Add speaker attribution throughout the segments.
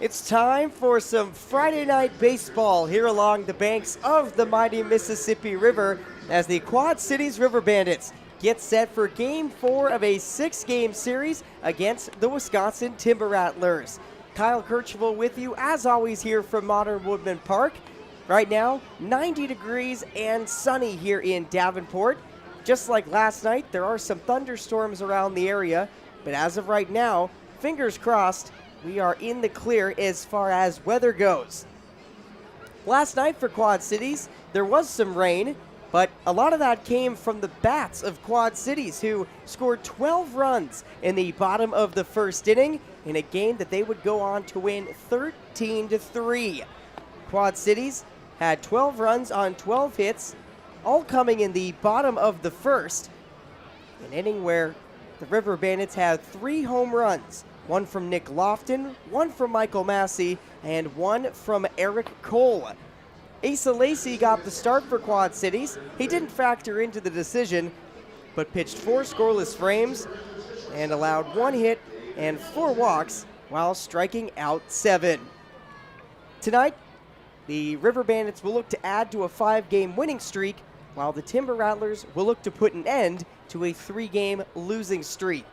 Speaker 1: It's time for some Friday night baseball here along the banks of the mighty Mississippi River as the Quad Cities River Bandits get set for Game 4 of a 6-game series against the Wisconsin Timber Rattlers. Kyle Kirchhoff with you, as always, here from Modern Woodman Park. Right now, 90 degrees and sunny here in Davenport. Just like last night, there are some thunderstorms around the area, but as of right now, fingers crossed, we are in the clear as far as weather goes. Last night for Quad Cities, there was some rain, but a lot of that came from the bats of Quad Cities, who scored 12 runs in the bottom of the first inning in a game that they would go on to win 13-3. Quad Cities had 12 runs on 12 hits, all coming in the bottom of the first, an inning where the River Bandits had 3 home runs. One from Nick Lofton, one from Michael Massey, and one from Eric Cole. Asa Lacey got the start for Quad Cities. He didn't factor into the decision, but pitched 4 scoreless frames and allowed 1 hit and 4 walks while striking out 7. Tonight, the River Bandits will look to add to a 5-game winning streak, while the Timber Rattlers will look to put an end to a 3-game losing streak.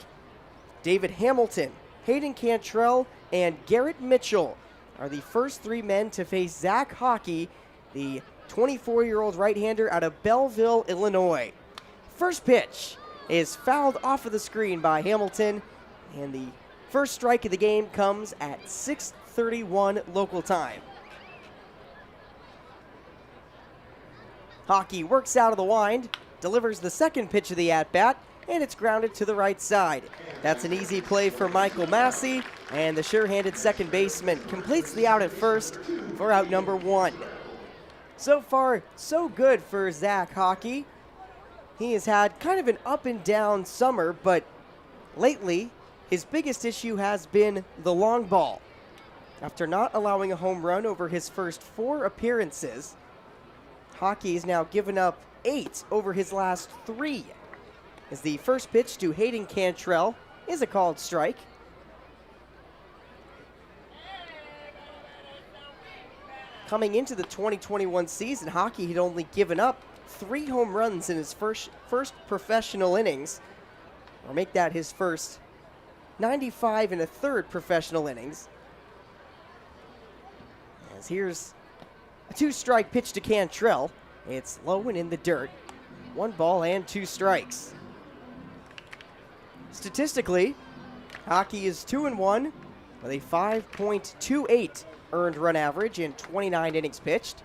Speaker 1: David Hamilton, Hayden Cantrell, and Garrett Mitchell are the first 3 men to face Zach Haake, the 24-year-old right-hander out of Belleville, Illinois. First pitch is fouled off of the screen by Hamilton, and the first strike of the game comes at 6:31 local time. Haake works out of the wind, delivers the second pitch of the at-bat, and it's grounded to the right side. That's an easy play for Michael Massey, and the sure-handed second baseman completes the out at first for out number 1. So far, so good for Zach Haake. He has had kind of an up-and-down summer, but lately, his biggest issue has been the long ball. After not allowing a home run over his first 4 appearances, Haake has now given up 8 over his last 3. As the first pitch to Hayden Cantrell is a called strike. Coming into the 2021 season, Haake had only given up 3 home runs in his first professional innings, or make that his first 95 1/3 professional innings. As here's a 2-strike pitch to Cantrell. It's low and in the dirt. 1 ball and 2 strikes. Statistically, Haake is 2-1 with a 5.28 earned run average in 29 innings pitched.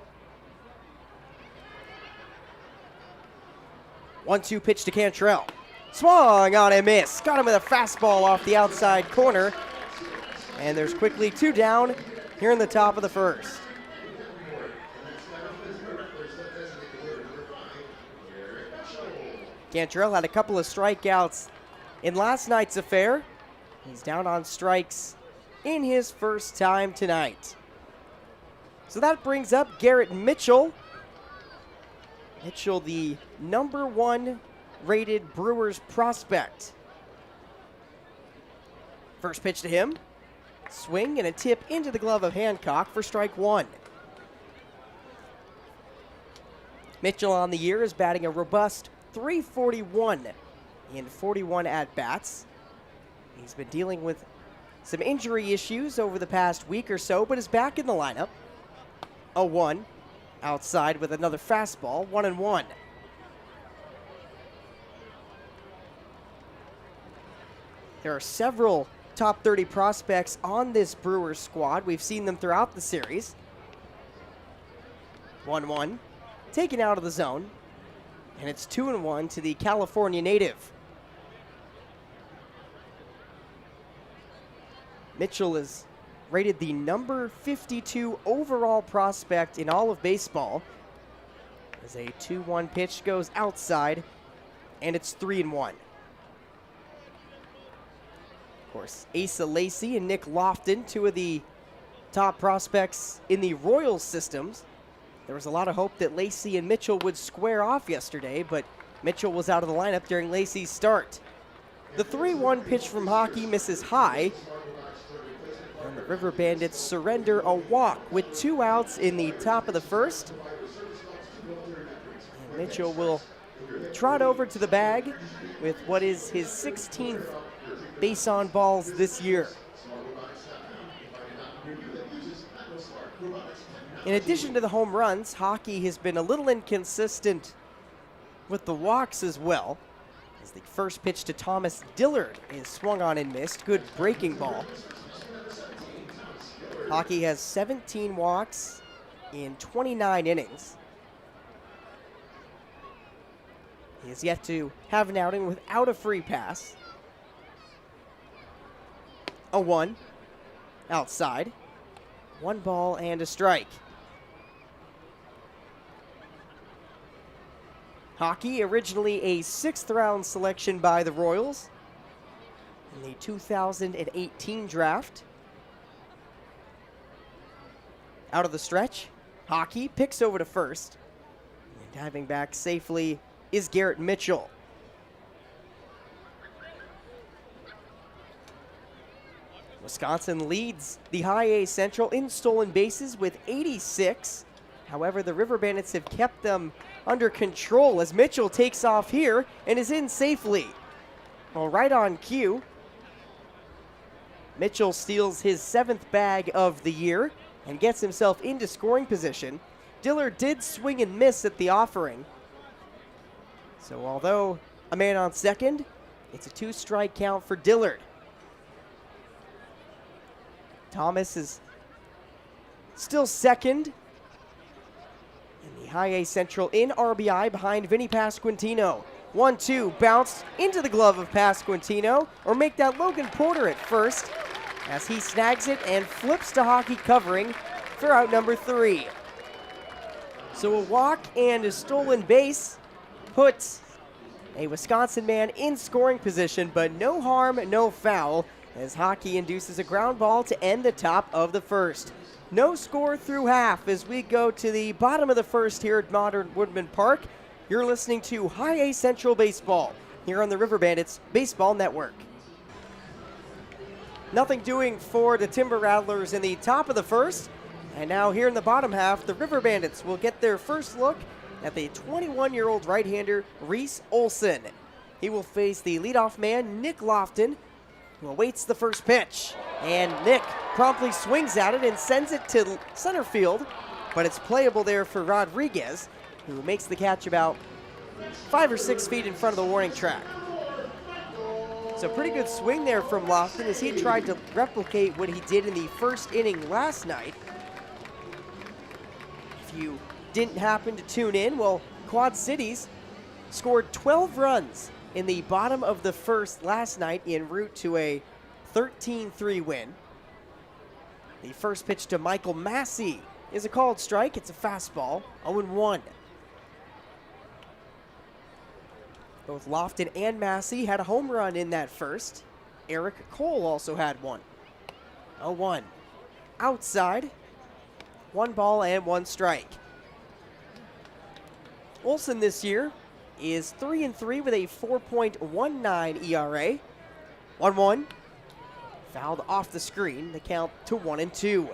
Speaker 1: 1-2 pitch to Cantrell. Swung on a miss. Got him with a fastball off the outside corner. And there's quickly 2 down here in the top of the first. Cantrell had a couple of strikeouts in last night's affair. He's down on strikes in his first time tonight. So that brings up Garrett Mitchell. Mitchell, the number 1 rated Brewers prospect. First pitch to him. Swing and a tip into the glove of Hancock for strike 1. Mitchell on the year is batting a robust .341 in 41 at-bats. He's been dealing with some injury issues over the past week or so, but is back in the lineup. 0-1 outside with another fastball, 1-1. There are several top 30 prospects on this Brewers squad. We've seen them throughout the series. 1-1, taken out of the zone. And it's 2-1 to the California native. Mitchell is rated the number 52 overall prospect in all of baseball. As a 2-1 pitch goes outside, and it's 3-1. Of course, Asa Lacey and Nick Lofton, 2 of the top prospects in the Royals systems. There was a lot of hope that Lacey and Mitchell would square off yesterday, but Mitchell was out of the lineup during Lacey's start. The 3-1 pitch from Haake misses high. And the River Bandits surrender a walk with 2 outs in the top of the first. And Mitchell will trot over to the bag with what is his 16th base on balls this year. In addition to the home runs, Haake has been a little inconsistent with the walks as well. As the first pitch to Thomas Dillard is swung on and missed. Good breaking ball. Haake has 17 walks in 29 innings. He has yet to have an outing without a free pass. 0-1 outside. 1 ball and a strike. Haake, originally a 6th round selection by the Royals in the 2018 draft. Out of the stretch, Haake picks over to first. And diving back safely is Garrett Mitchell. Wisconsin leads the High A Central in stolen bases with 86. However, the River Bandits have kept them under control as Mitchell takes off here and is in safely. Well, right on cue, Mitchell steals his 7th bag of the year and gets himself into scoring position. Dillard did swing and miss at the offering. So although a man on second, it's a 2-strike count for Dillard. Thomas is still second in the High A Central in RBI behind Vinny Pasquantino. 1-2 bounced into the glove of Pasquantino, or make that Logan Porter at first as he snags it and flips to Haake covering for out number 3. So a walk and a stolen base puts a Wisconsin man in scoring position, but no harm, no foul, as Haake induces a ground ball to end the top of the first. No score through half as we go to the bottom of the first here at Modern Woodman Park. You're listening to High A Central Baseball here on the River Bandits Baseball Network. Nothing doing for the Timber Rattlers in the top of the first. And now here in the bottom half, the River Bandits will get their first look at the 21-year-old right-hander Reese Olson. He will face the leadoff man, Nick Lofton, who awaits the first pitch. And Nick promptly swings at it and sends it to center field, but it's playable there for Rodriguez, who makes the catch about 5 or 6 feet in front of the warning track. So pretty good swing there from Lofton as he tried to replicate what he did in the first inning last night. If you didn't happen to tune in, well, Quad Cities scored 12 runs in the bottom of the first last night en route to a 13-3 win. The first pitch to Michael Massey is a called strike. It's a fastball, 0-1. Both Lofton and Massey had a home run in that first. Eric Cole also had one. 0-1. Outside, 1 ball and 1 strike. Olson this year is 3-3 with a 4.19 ERA. 1-1. Fouled off the screen. The count to 1-2.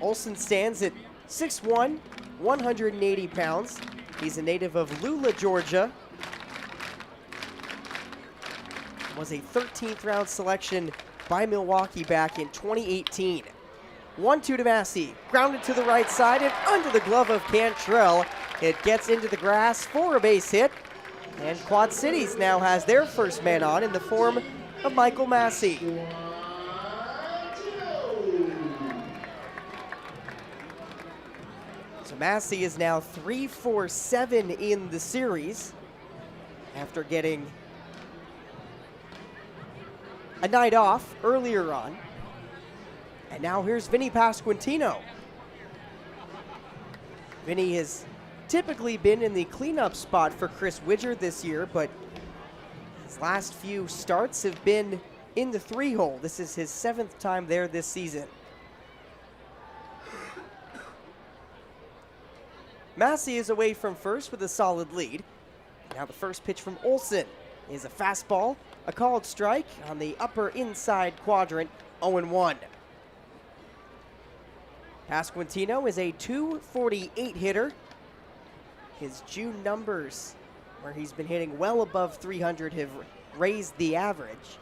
Speaker 1: Olson stands at 6'1", 180 pounds. He's a native of Lula, Georgia. Was a 13th round selection by Milwaukee back in 2018. 1-2 to Massey. Grounded to the right side and under the glove of Cantrell. It gets into the grass for a base hit. And Quad Cities now has their first man on in the form of Michael Massey. So Massey is now 3-for-7 in the series after getting a night off earlier on. And now here's Vinny Pasquantino. Vinny has typically been in the cleanup spot for Chris Widger this year, but his last few starts have been in the 3-hole. This is his 7th time there this season. Massey is away from first with a solid lead. Now the first pitch from Olson is a fastball, a called strike on the upper inside quadrant, 0-1. Pasquantino is a .248 hitter. His June numbers, where he's been hitting well above 300, have raised the average.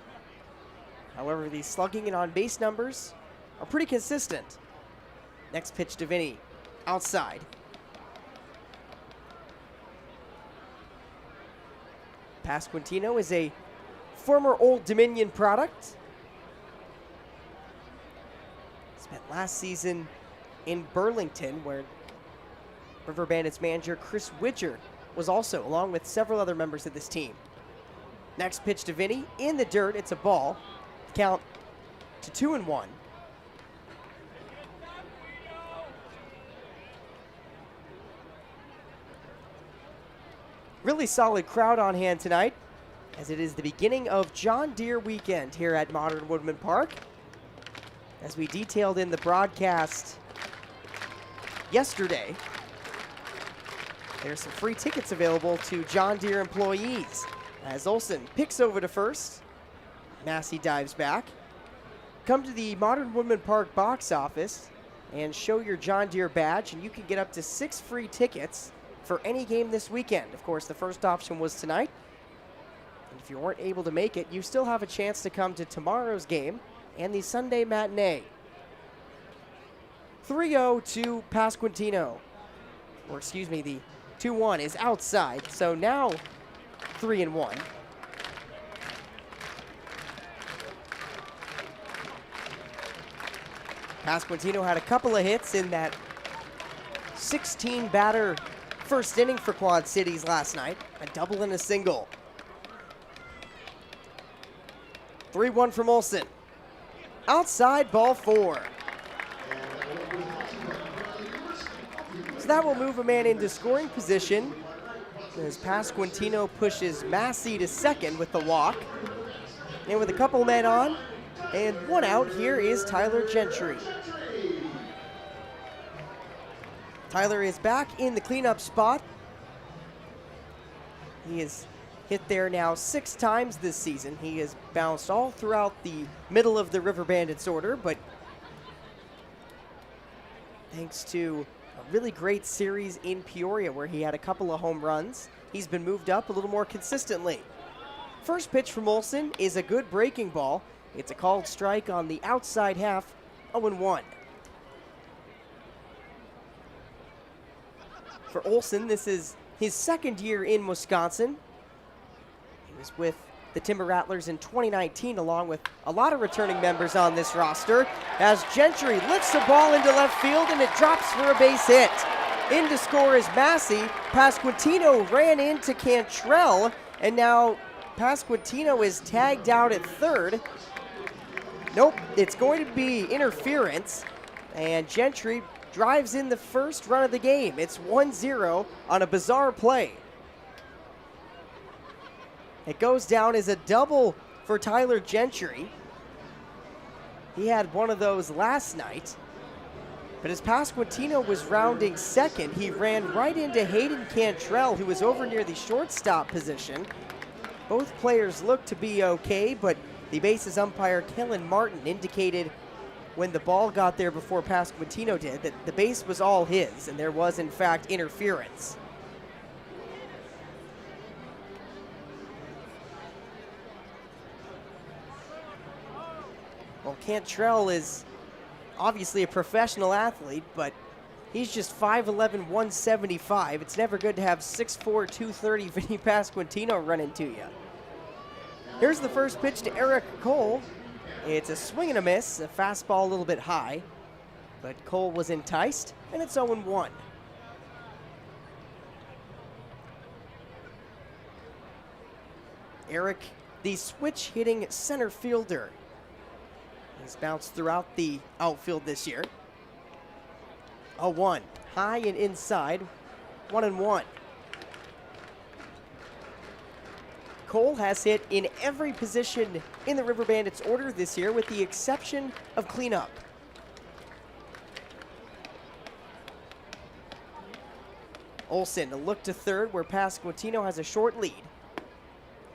Speaker 1: However, the slugging and on-base numbers are pretty consistent. Next pitch to Vinny, outside. Pasquantino is a former Old Dominion product. Spent last season in Burlington, where River Bandits manager Chris Widger was also, along with several other members of this team. Next pitch to Vinny, in the dirt, it's a ball. Count to 2-1. Really solid crowd on hand tonight, as it is the beginning of John Deere weekend here at Modern Woodman Park. As we detailed in the broadcast yesterday, there's some free tickets available to John Deere employees. As Olsen picks over to first, Massey dives back. Come to the Modern Woodman Park box office and show your John Deere badge, and you can get up to 6 free tickets for any game this weekend. Of course, the first option was tonight. And if you weren't able to make it, you still have a chance to come to tomorrow's game and the Sunday matinee. 3-0 to Pasquantino. Or excuse me, the 2-1 is outside. So now 3-1. Pasquantino had a couple of hits in that 16-batter first inning for Quad Cities last night. A double and a single. 3-1 from Olsen. Outside, ball 4. So that will move a man into scoring position as Pasquantino pushes Massey to second with the walk. And with a couple men on and 1 out, here is Tyler Gentry. Tyler is back in the cleanup spot. He has hit there now 6 times this season. He has bounced all throughout the middle of the River Bandits order, but thanks to a really great series in Peoria where he had a couple of home runs, he's been moved up a little more consistently. First pitch from Olsen is a good breaking ball. It's a called strike on the outside half, 0-1. For Olsen, this is his second year in Wisconsin. He was with the Timber Rattlers in 2019, along with a lot of returning members on this roster, as Gentry lifts the ball into left field and it drops for a base hit. In to score is Massey. Pasquantino ran into Cantrell, and now Pasquantino is tagged out at third. Nope, it's going to be interference, and Gentry drives in the first run of the game. It's 1-0 on a bizarre play. It goes down as a double for Tyler Gentry. He had one of those last night. But as Pasquantino was rounding second, he ran right into Hayden Cantrell, who was over near the shortstop position. Both players looked to be okay, but the bases umpire, Kellen Martin, indicated when the ball got there before Pasquantino did that the base was all his, and there was, in fact, interference. Well, Cantrell is obviously a professional athlete, but he's just 5'11", 175. It's never good to have 6'4", 230 Vinny Pasquantino run into you. Here's the first pitch to Eric Cole. It's a swing and a miss, a fastball a little bit high, but Cole was enticed, and it's 0-1. Eric, the switch-hitting center fielder, has bounced throughout the outfield this year. 0-1, high and inside, 1-1. Cole has hit in every position in the River Bandits order this year, with the exception of cleanup. Olsen, a look to third where Pasquantino has a short lead.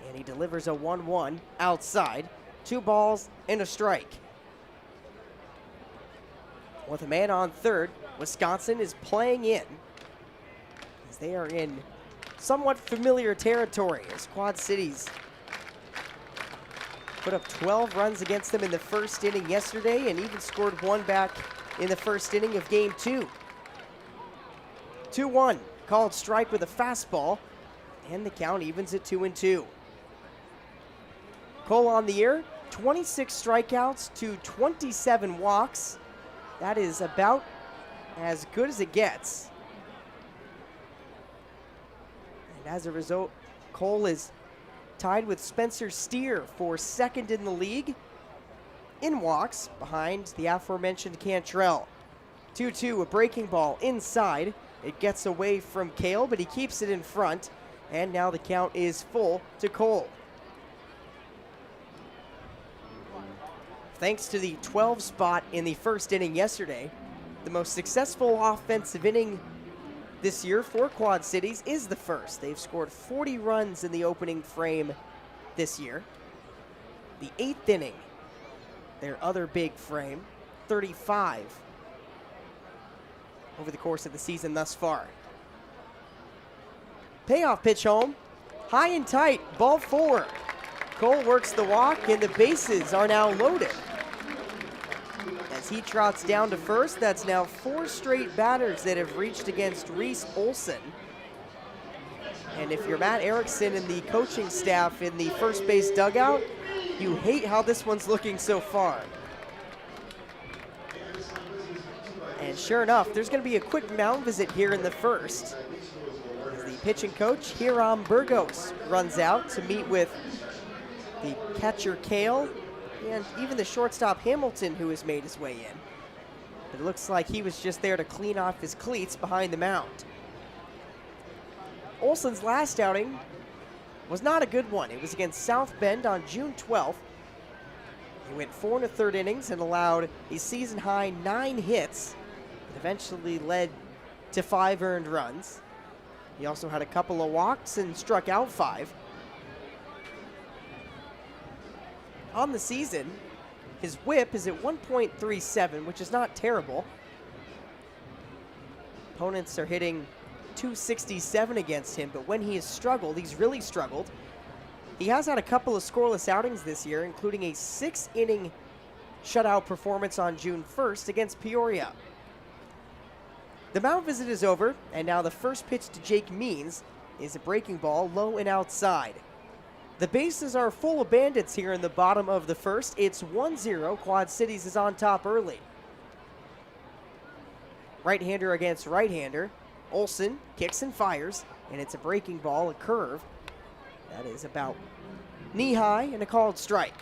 Speaker 1: And he delivers a 1-1 outside. 2 balls and a strike. With a man on third, Wisconsin is playing in, as they are in somewhat familiar territory, as Quad Cities put up 12 runs against them in the first inning yesterday and even scored 1 back in the first inning of game 2. 2-1, called strike with a fastball, and the count evens at 2-2. Cole on the year, 26 strikeouts to 27 walks. That is about as good as it gets. And as a result, Cole is tied with Spencer Steer for second in the league in walks, behind the aforementioned Cantrell. 2-2, a breaking ball inside. It gets away from Cale, but he keeps it in front, and now the count is full to Cole. Thanks to the 12 spot in the first inning yesterday, the most successful offensive inning this year for Quad Cities is the first. They've scored 40 runs in the opening frame this year. The 8th inning, their other big frame, 35 over the course of the season thus far. Payoff pitch home, high and tight, ball 4. Cole works the walk, and the bases are now loaded. As he trots down to first, that's now 4 straight batters that have reached against Reese Olson. And if you're Matt Erickson and the coaching staff in the first base dugout, you hate how this one's looking so far. And sure enough, there's going to be a quick mound visit here in the first, as the pitching coach, Hiram Burgos, runs out to meet with the catcher Cale and even the shortstop Hamilton, who has made his way in. But it looks like he was just there to clean off his cleats behind the mound. Olson's last outing was not a good one. It was against South Bend on June 12th. He went 4 1/3 innings and allowed a season-high 9 hits. It eventually led to 5 earned runs. He also had a couple of walks and struck out 5. On the season, his whip is at 1.37, which is not terrible. Opponents are hitting .267 against him, but when he has struggled, he's really struggled. He has had a couple of scoreless outings this year, including a 6-inning shutout performance on June 1st against Peoria. The mound visit is over, and now the first pitch to Jake Means is a breaking ball low and outside. The bases are full of Bandits here in the bottom of the first. It's 1-0. Quad Cities is on top early. Right-hander against right-hander. Olson kicks and fires, and it's a breaking ball, a curve. That is about knee-high and a called strike.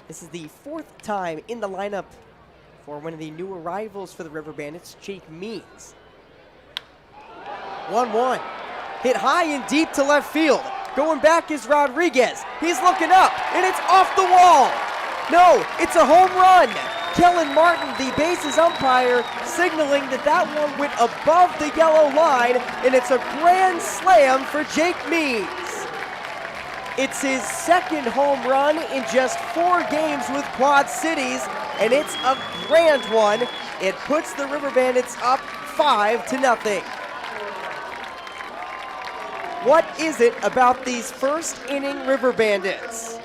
Speaker 1: This is the 4th time in the lineup for one of the new arrivals for the River Bandits, Jake Means. 1-1. Hit high and deep to left field. Going back is Rodriguez. He's looking up, and it's off the wall. No, it's a home run. Kellen Martin, the bases umpire, signaling that that one went above the yellow line, and it's a grand slam for Jake Means. It's his 2nd home run in just 4 games with Quad Cities, and it's a grand one. It puts the River Bandits up 5-0. What is it about these first inning River Bandits?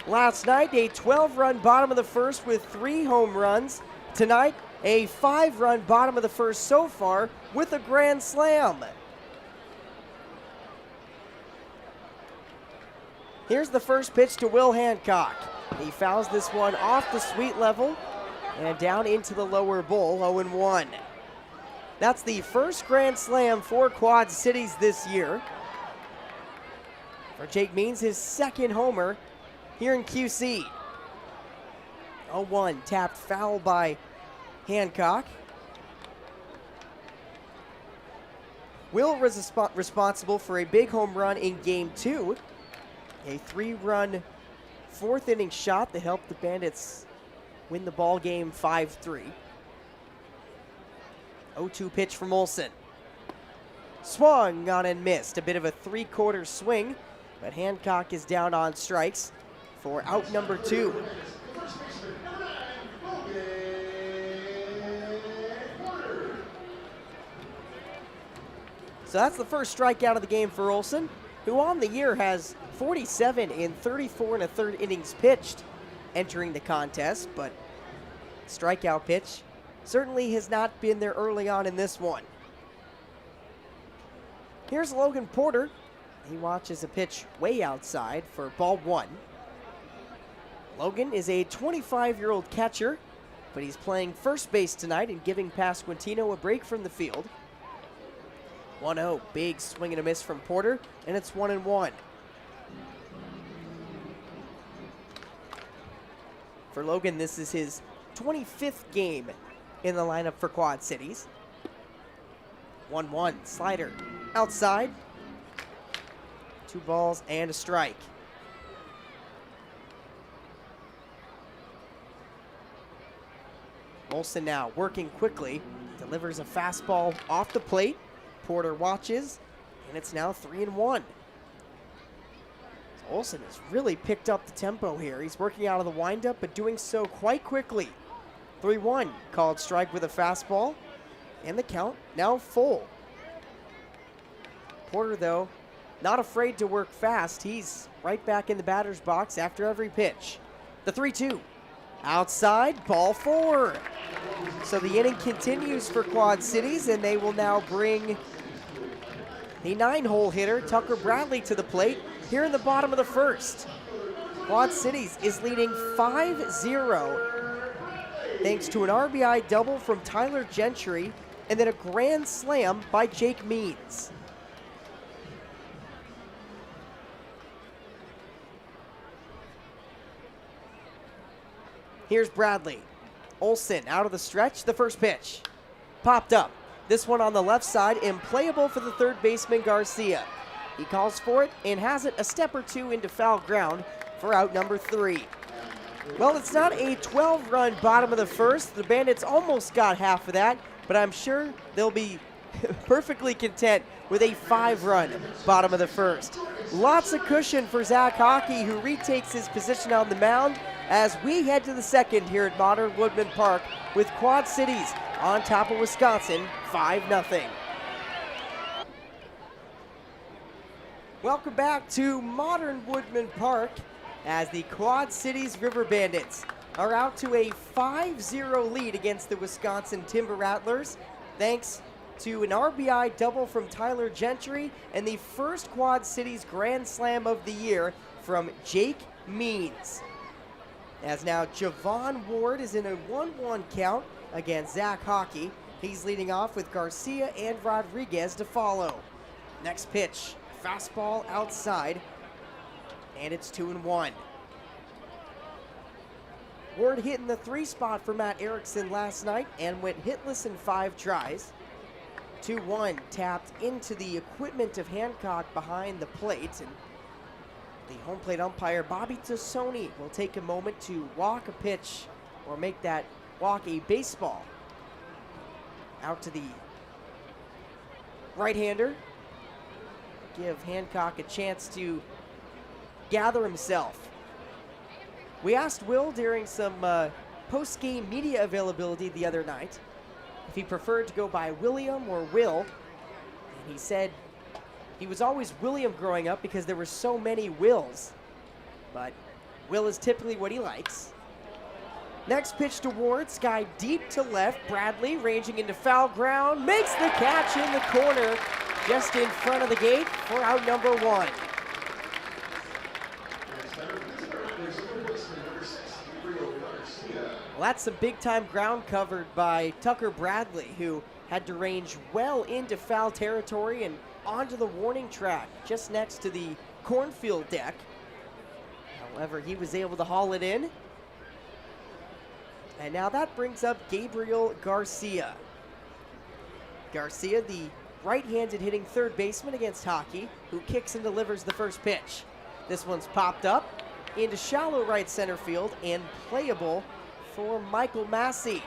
Speaker 1: Last night, a 12-run bottom of the first with 3 home runs. Tonight, a 5-run bottom of the first so far with a grand slam. Here's the first pitch to Will Hancock. He fouls this one off the sweet level and down into the lower bowl, 0-1. That's the first grand slam for Quad Cities this year. For Jake Means, his 2nd homer here in QC. 0-1, tapped foul by Hancock. Will was responsible for a big home run in game 2. A 3-run 4th inning shot that helped the Bandits win the ball game 5-3. 0-2 pitch from Olsen. Swung on and missed. A bit of a three-quarter swing, but Hancock is down on strikes for out number 2. So that's the first strikeout of the game for Olsen, who on the year has 47 in 34 and a third innings pitched entering the contest, but strikeout pitch certainly has not been there early on in this one. Here's Logan Porter. He watches a pitch way outside for ball 1. Logan is a 25-year-old catcher, but he's playing first base tonight and giving Pasquantino a break from the field. 1-0, big swing and a miss from Porter, and it's 1-1. For Logan, this is his 25th game in the lineup for Quad Cities. 1-1, slider outside. 2 balls and a strike. Olsen now working quickly, delivers a fastball off the plate. Porter watches, and it's now 3-1. So Olsen has really picked up the tempo here. He's working out of the windup, but doing so quite quickly. 3-1, called strike with a fastball, and the count now full. Porter, though, not afraid to work fast. He's right back in the batter's box after every pitch. The 3-2. Outside, ball 4. So the inning continues for Quad Cities, and they will now bring the 9-hole hitter, Tucker Bradley, to the plate here in the bottom of the first. Quad Cities is leading 5-0 thanks to an RBI double from Tyler Gentry and then a grand slam by Jake Means. Here's Bradley. Olsen out of the stretch, the first pitch. Popped up. This one on the left side, implayable for the third baseman Garcia. He calls for it and has it a step or two into foul ground for out number 3. Well, it's not a 12-run bottom of the first. The Bandits almost got half of that, but I'm sure they'll be perfectly content with a 5-run bottom of the first. Lots of cushion for Zach Haake, who retakes his position on the mound as we head to the second here at Modern Woodman Park with Quad Cities on top of Wisconsin, 5-0. Welcome back to Modern Woodman Park as the Quad Cities River Bandits are out to a 5-0 lead against the Wisconsin Timber Rattlers, thanks to an RBI double from Tyler Gentry and the first Quad Cities Grand Slam of the year from Jake Means. As now Javon Ward is in a 1-1 count against Zach Haake. He's leading off with Garcia and Rodriguez to follow. Next pitch, fastball outside, and it's 2-1. Ward hit in the 3 spot for Matt Erickson last night and went hitless in 5 tries. 2-1 tapped into the equipment of Hancock behind the plate, and the home plate umpire Bobby Tassoni will take a moment to walk a pitch or make that walk a baseball out to the right-hander. Give Hancock a chance to gather himself. We asked Will during some post-game media availability the other night if he preferred to go by William or Will, and he said he was always William growing up because there were so many Wills, but Will is typically what he likes. Next pitch to Ward, sky deep to left. Bradley ranging into foul ground, makes the catch in the corner just in front of the gate for out number 1. Well, that's some big-time ground covered by Tucker Bradley, who had to range well into foul territory and onto the warning track just next to the cornfield deck. However, he was able to haul it in. And now that brings up Gabriel Garcia. Garcia, the right-handed hitting third baseman against Haake, who kicks and delivers the first pitch. This one's popped up into shallow right center field and playable for Michael Massey.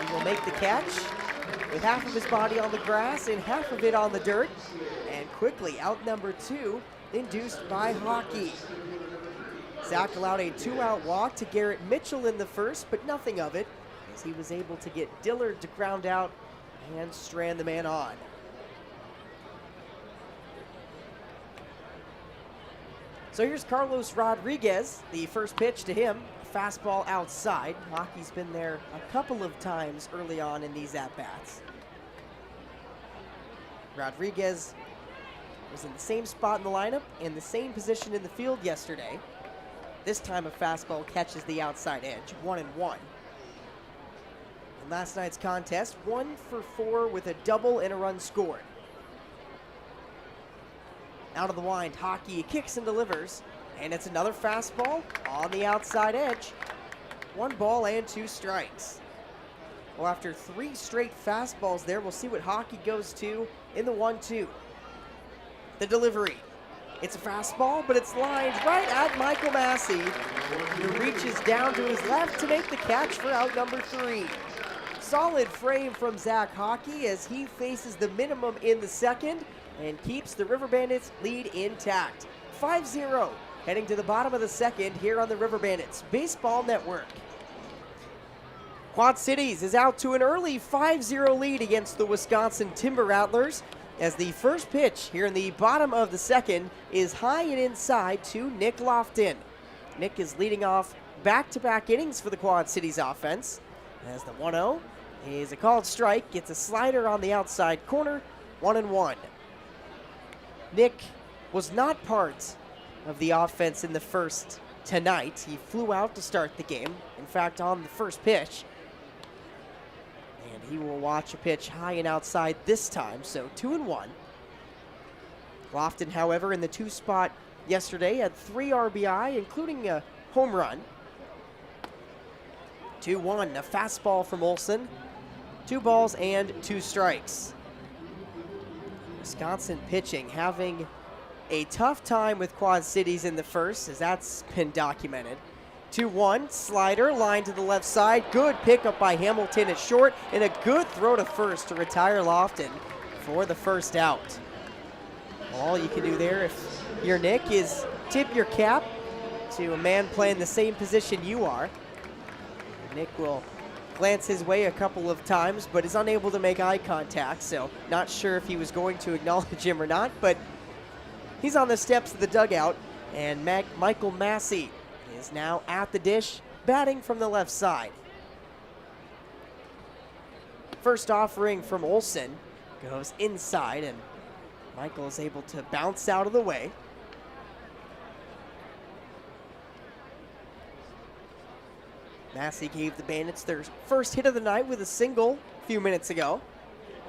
Speaker 1: He will make the catch with half of his body on the grass and half of it on the dirt. And quickly out number 2, induced by Haake. Zach allowed a 2-out walk to Garrett Mitchell in the first, but nothing of it, as he was able to get Dillard to ground out and strand the man on. So here's Carlos Rodriguez, the first pitch to him, a fastball outside. Haake's been there a couple of times early on in these at-bats. Rodriguez was in the same spot in the lineup and the same position in the field yesterday. This time a fastball catches the outside edge, 1-1. In last night's contest, 1 for 4 with a double and a run scored. Out of the wind, Haake kicks and delivers, and it's another fastball on the outside edge. 1 ball and 2 strikes. Well, after 3 straight fastballs there, we'll see what Haake goes to in the 1-2. The delivery. It's a fastball, but it's lined right at Michael Massey, who reaches down to his left to make the catch for out number 3. Solid frame from Zach Haake as he faces the minimum in the second and keeps the River Bandits lead intact. 5-0, heading to the bottom of the second here on the River Bandits Baseball Network. Quad Cities is out to an early 5-0 lead against the Wisconsin Timber Rattlers, as the first pitch here in the bottom of the second is high and inside to Nick Lofton. Nick is leading off back-to-back innings for the Quad Cities offense, as the 1-0 is a called strike, gets a slider on the outside corner, 1-1. Nick was not part of the offense in the first tonight. He flew out to start the game, in fact on the first pitch. And he will watch a pitch high and outside this time, so 2-1. Lofton, however, in the 2 spot yesterday had 3 RBI, including a home run. 2-1, a fastball from Olsen. 2 balls and 2 strikes. Wisconsin pitching having a tough time with Quad Cities in the first, as that's been documented. 2-1, slider, line to the left side. Good pickup by Hamilton at short, and a good throw to first to retire Lofton for the first out. All you can do there if you're Nick is tip your cap to a man playing the same position you are. Nick will glance his way a couple of times, but is unable to make eye contact, so not sure if he was going to acknowledge him or not, but he's on the steps of the dugout, and Michael Massey is now at the dish, batting from the left side. First offering from Olsen goes inside, and Michael is able to bounce out of the way. Massey gave the Bandits their first hit of the night with a single a few minutes ago.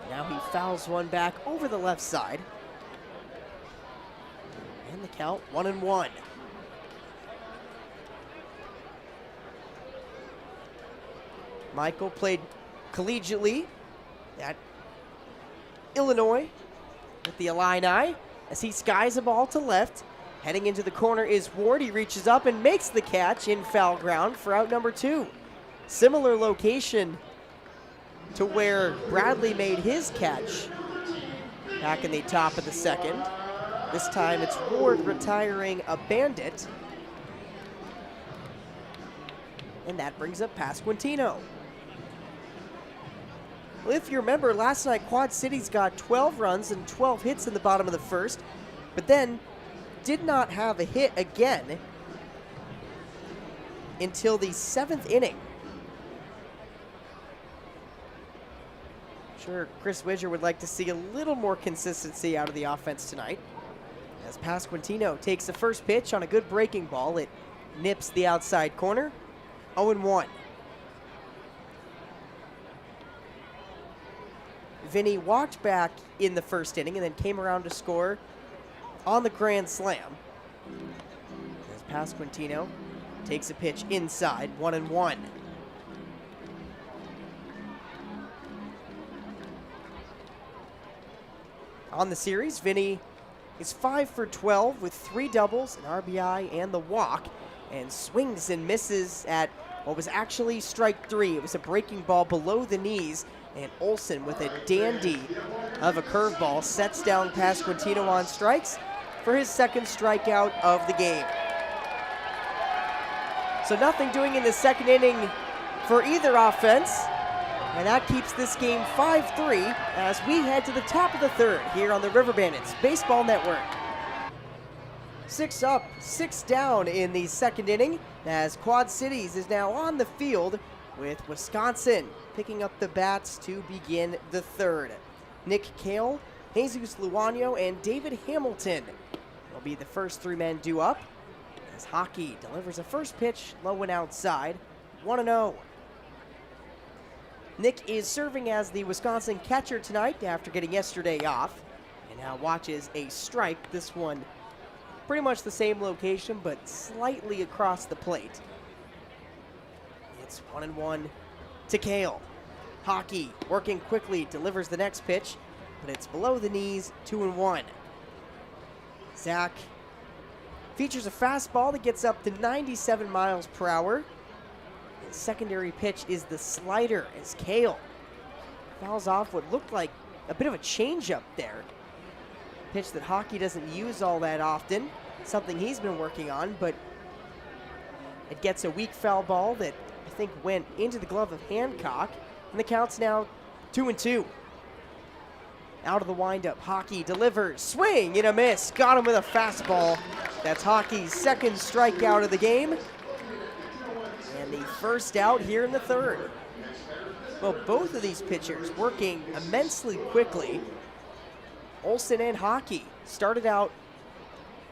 Speaker 1: Now he fouls one back over the left side. And the count 1-1. Michael played collegiately at Illinois with the Illini as he skies a ball to left. Heading into the corner is Ward. He reaches up and makes the catch in foul ground for out number 2. Similar location to where Bradley made his catch back in the top of the second. This time it's Ward retiring a Bandit. And that brings up Pasquantino. Well, if you remember, last night Quad Cities got 12 runs and 12 hits in the bottom of the first, but then did not have a hit again until the 7th inning. Sure, Chris Widger would like to see a little more consistency out of the offense tonight. As Pasquantino takes the first pitch on a good breaking ball, it nips the outside corner, 0-1. Vinny walked back in the first inning and then came around to score on the grand slam. As Pasquantino takes a pitch inside, 1-1. On the series, Vinny is 5 for 12 with 3 doubles, an RBI, and the walk, and swings and misses at what was actually strike 3. It was a breaking ball below the knees, and Olsen with a dandy of a curveball sets down Pasquantino on strikes for his second strikeout of the game. So nothing doing in the second inning for either offense, and that keeps this game 5-3 as we head to the top of the third here on the River Bandits Baseball Network. 6 up, 6 down in the second inning as Quad Cities is now on the field with Wisconsin picking up the bats to begin the third. Nick Kale, Jesus Luano, and David Hamilton will be the first 3 men due up as Haake delivers a first pitch low and outside, 1-0. Nick is serving as the Wisconsin catcher tonight after getting yesterday off, and now watches a strike. This one pretty much the same location, but slightly across the plate. It's 1-1 to Kale. Haake working quickly, delivers the next pitch, but it's below the knees, 2-1. Zach features a fastball that gets up to 97 miles per hour. His secondary pitch is the slider as Kale fouls off what looked like a bit of a changeup there. Pitch that Haake doesn't use all that often, something he's been working on, but it gets a weak foul ball that I think went into the glove of Hancock, and the count's now 2-2. Out of the windup, Haake delivers, swing and a miss, got him with a fastball. That's Haake's second strikeout of the game, and the first out here in the third. Well, both of these pitchers working immensely quickly. Olsen and Haake started out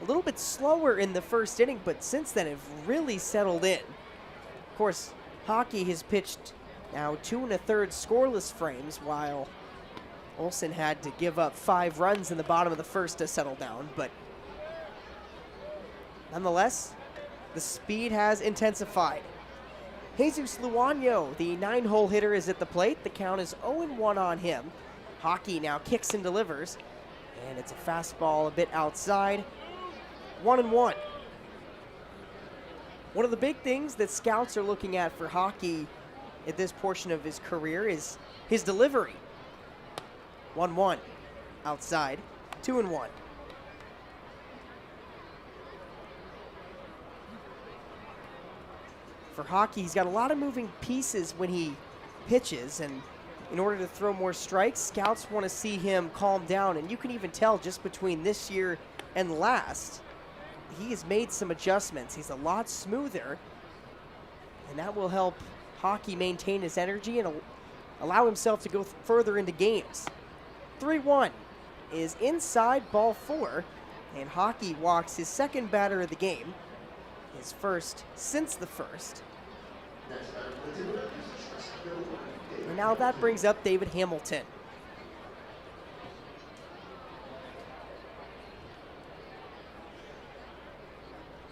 Speaker 1: a little bit slower in the first inning, but since then have really settled in. Of course, Haake has pitched now 2 1/3 scoreless frames, while Olsen had to give up 5 runs in the bottom of the first to settle down, but nonetheless, the speed has intensified. Jesus Luano, the 9-hole hitter, is at the plate. The count is 0-1 on him. Haake now kicks and delivers, and it's a fastball a bit outside, 1-1. One of the big things that scouts are looking at for Haake at this portion of his career is his delivery. 1-1 outside, 2-1. For Haake, he's got a lot of moving pieces when he pitches, and in order to throw more strikes, scouts want to see him calm down, and you can even tell just between this year and last, he has made some adjustments. He's a lot smoother, and that will help Haake maintain his energy and allow himself to go further into games. 3-1 is inside, ball 4, and Haake walks his second batter of the game, his first since the first. And now that brings up David Hamilton.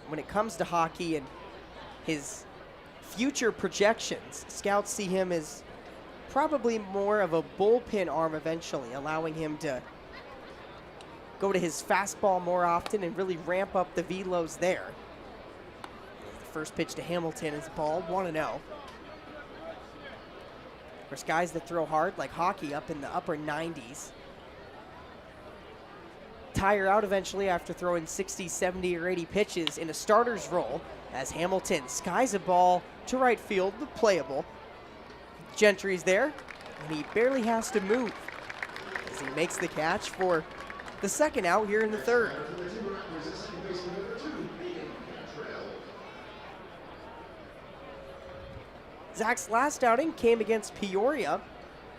Speaker 1: When it comes to Haake and his future projections, scouts see him as probably more of a bullpen arm eventually, allowing him to go to his fastball more often and really ramp up the velos there. The first pitch to Hamilton is ball, 1-0. Of course, guys that throw hard like Haake up in the upper 90s tire out eventually after throwing 60, 70, or 80 pitches in a starter's role as Hamilton skies a ball to right field, but playable. Gentry's there, and he barely has to move as he makes the catch for the second out here in the third. Zach's last outing came against Peoria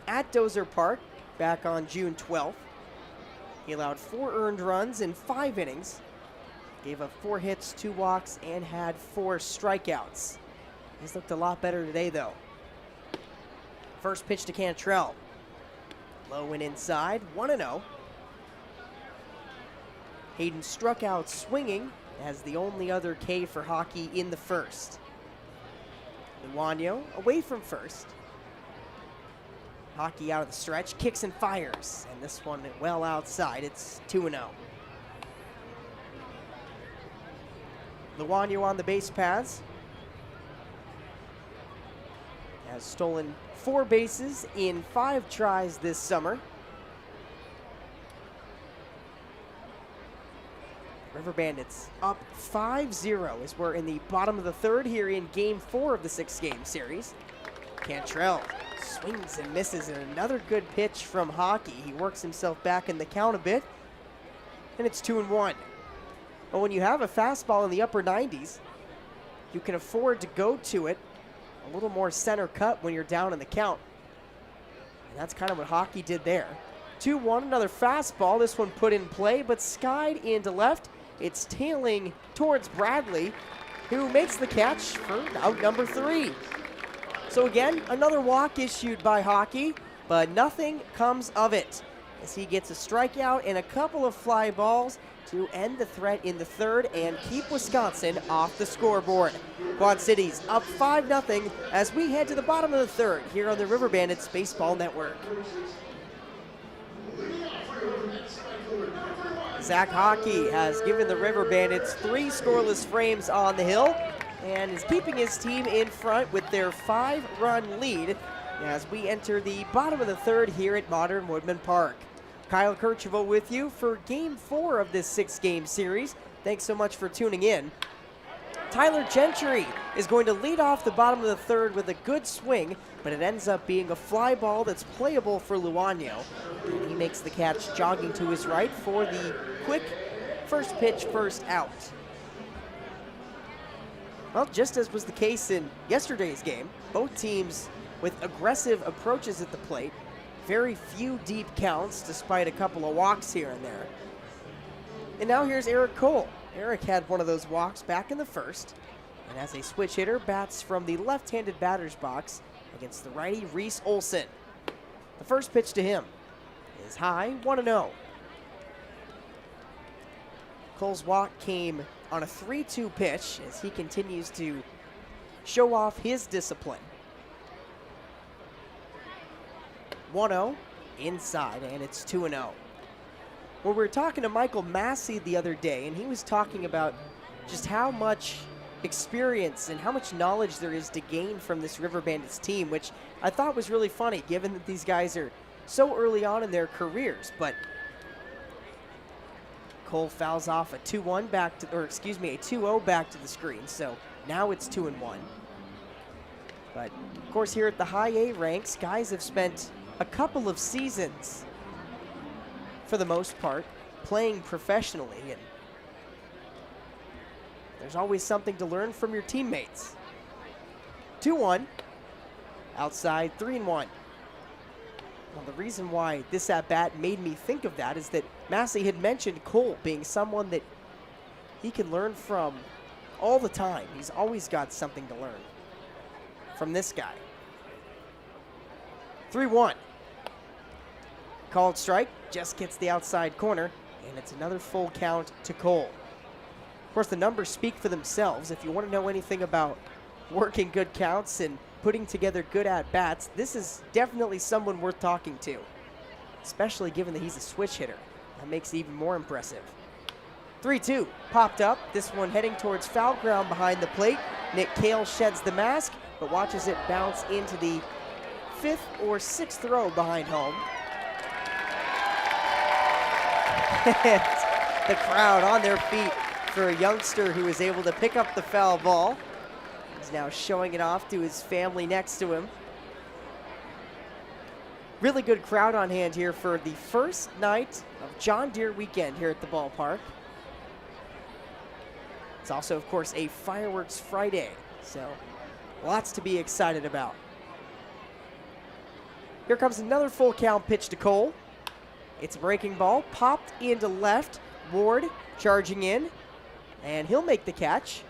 Speaker 1: at Dozer Park back on June 12th. He allowed 4 earned runs in 5 innings, gave up 4 hits, 2 walks, and had 4 strikeouts. He's looked a lot better today, though. First pitch to Cantrell. Low and inside, 1-0. Hayden struck out swinging as the only other K for Haake in the first. Luano away from first. Haake out of the stretch, kicks and fires, and this one well outside. It's 2-0. Luano on the base paths. Has stolen 4 bases in 5 tries this summer. River Bandits up 5-0 as we're in the bottom of the 3rd here in Game 4 of the 6-game series. Cantrell swings and misses, and another good pitch from Haake. He works himself back in the count a bit, and it's 2-1. But when you have a fastball in the upper 90s, you can afford to go to it a little more center cut when you're down in the count. And that's kind of what Haake did there. 2-1, another fastball. This one put in play, but skied into left. It's tailing towards Bradley, who makes the catch for out number 3. So again, another walk issued by Haake, but nothing comes of it as he gets a strikeout and a couple of fly balls to end the threat in the 3rd and keep Wisconsin off the scoreboard. Quad Cities up 5-0 as we head to the bottom of the 3rd here on the River Bandits Baseball Network. Zach Haake has given the River Bandits 3 scoreless frames on the hill and is keeping his team in front with their 5-run lead as we enter the bottom of the 3rd here at Modern Woodman Park. Kyle Kercheval with you for Game 4 of this 6-game series. Thanks so much for tuning in. Tyler Gentry is going to lead off the bottom of the 3rd with a good swing, but it ends up being a fly ball that's playable for Luano. And he makes the catch jogging to his right for the quick first pitch, first out. Well, just as was the case in yesterday's game, both teams with aggressive approaches at the plate. Very few deep counts despite a couple of walks here and there. And now here's Eric Cole. Eric had one of those walks back in the 1st, and as a switch hitter, bats from the left-handed batter's box against the righty Reese Olson. The first pitch to him is high, 1-0. Cole's walk came on a 3-2 pitch as he continues to show off his discipline. 1-0 inside, and it's 2-0. Well, we were talking to Michael Massey the other day, and he was talking about just how much experience and how much knowledge there is to gain from this River Bandits team, which I thought was really funny given that these guys are so early on in their careers. But Cole fouls off a 2-1 back to, or excuse me, a 2-0 back to the screen. So now it's 2-1. But of course, here at the high A ranks, guys have spent a couple of seasons, for the most part, playing professionally, and there's always something to learn from your teammates. 2-1, outside, 3-1. Well, the reason why this at-bat made me think of that is that Massey had mentioned Cole being someone that he can learn from all the time. He's always got something to learn from this guy. 3-1. Called strike, just gets the outside corner, and it's another full count to Cole. Of course, the numbers speak for themselves. If you want to know anything about working good counts and putting together good at-bats, this is definitely someone worth talking to, especially given that he's a switch hitter. That makes it even more impressive. 3-2, popped up. This one heading towards foul ground behind the plate. Nick Kale sheds the mask, but watches it bounce into the 5th or 6th row behind home. And the crowd on their feet for a youngster who is able to pick up the foul ball. He's now showing it off to his family next to him. Really good crowd on hand here for the first night of John Deere weekend here at the ballpark. It's also, of course, a Fireworks Friday, so lots to be excited about. Here comes another full count pitch to Cole. It's a breaking ball, popped into left. Ward charging in, and he'll make the catch.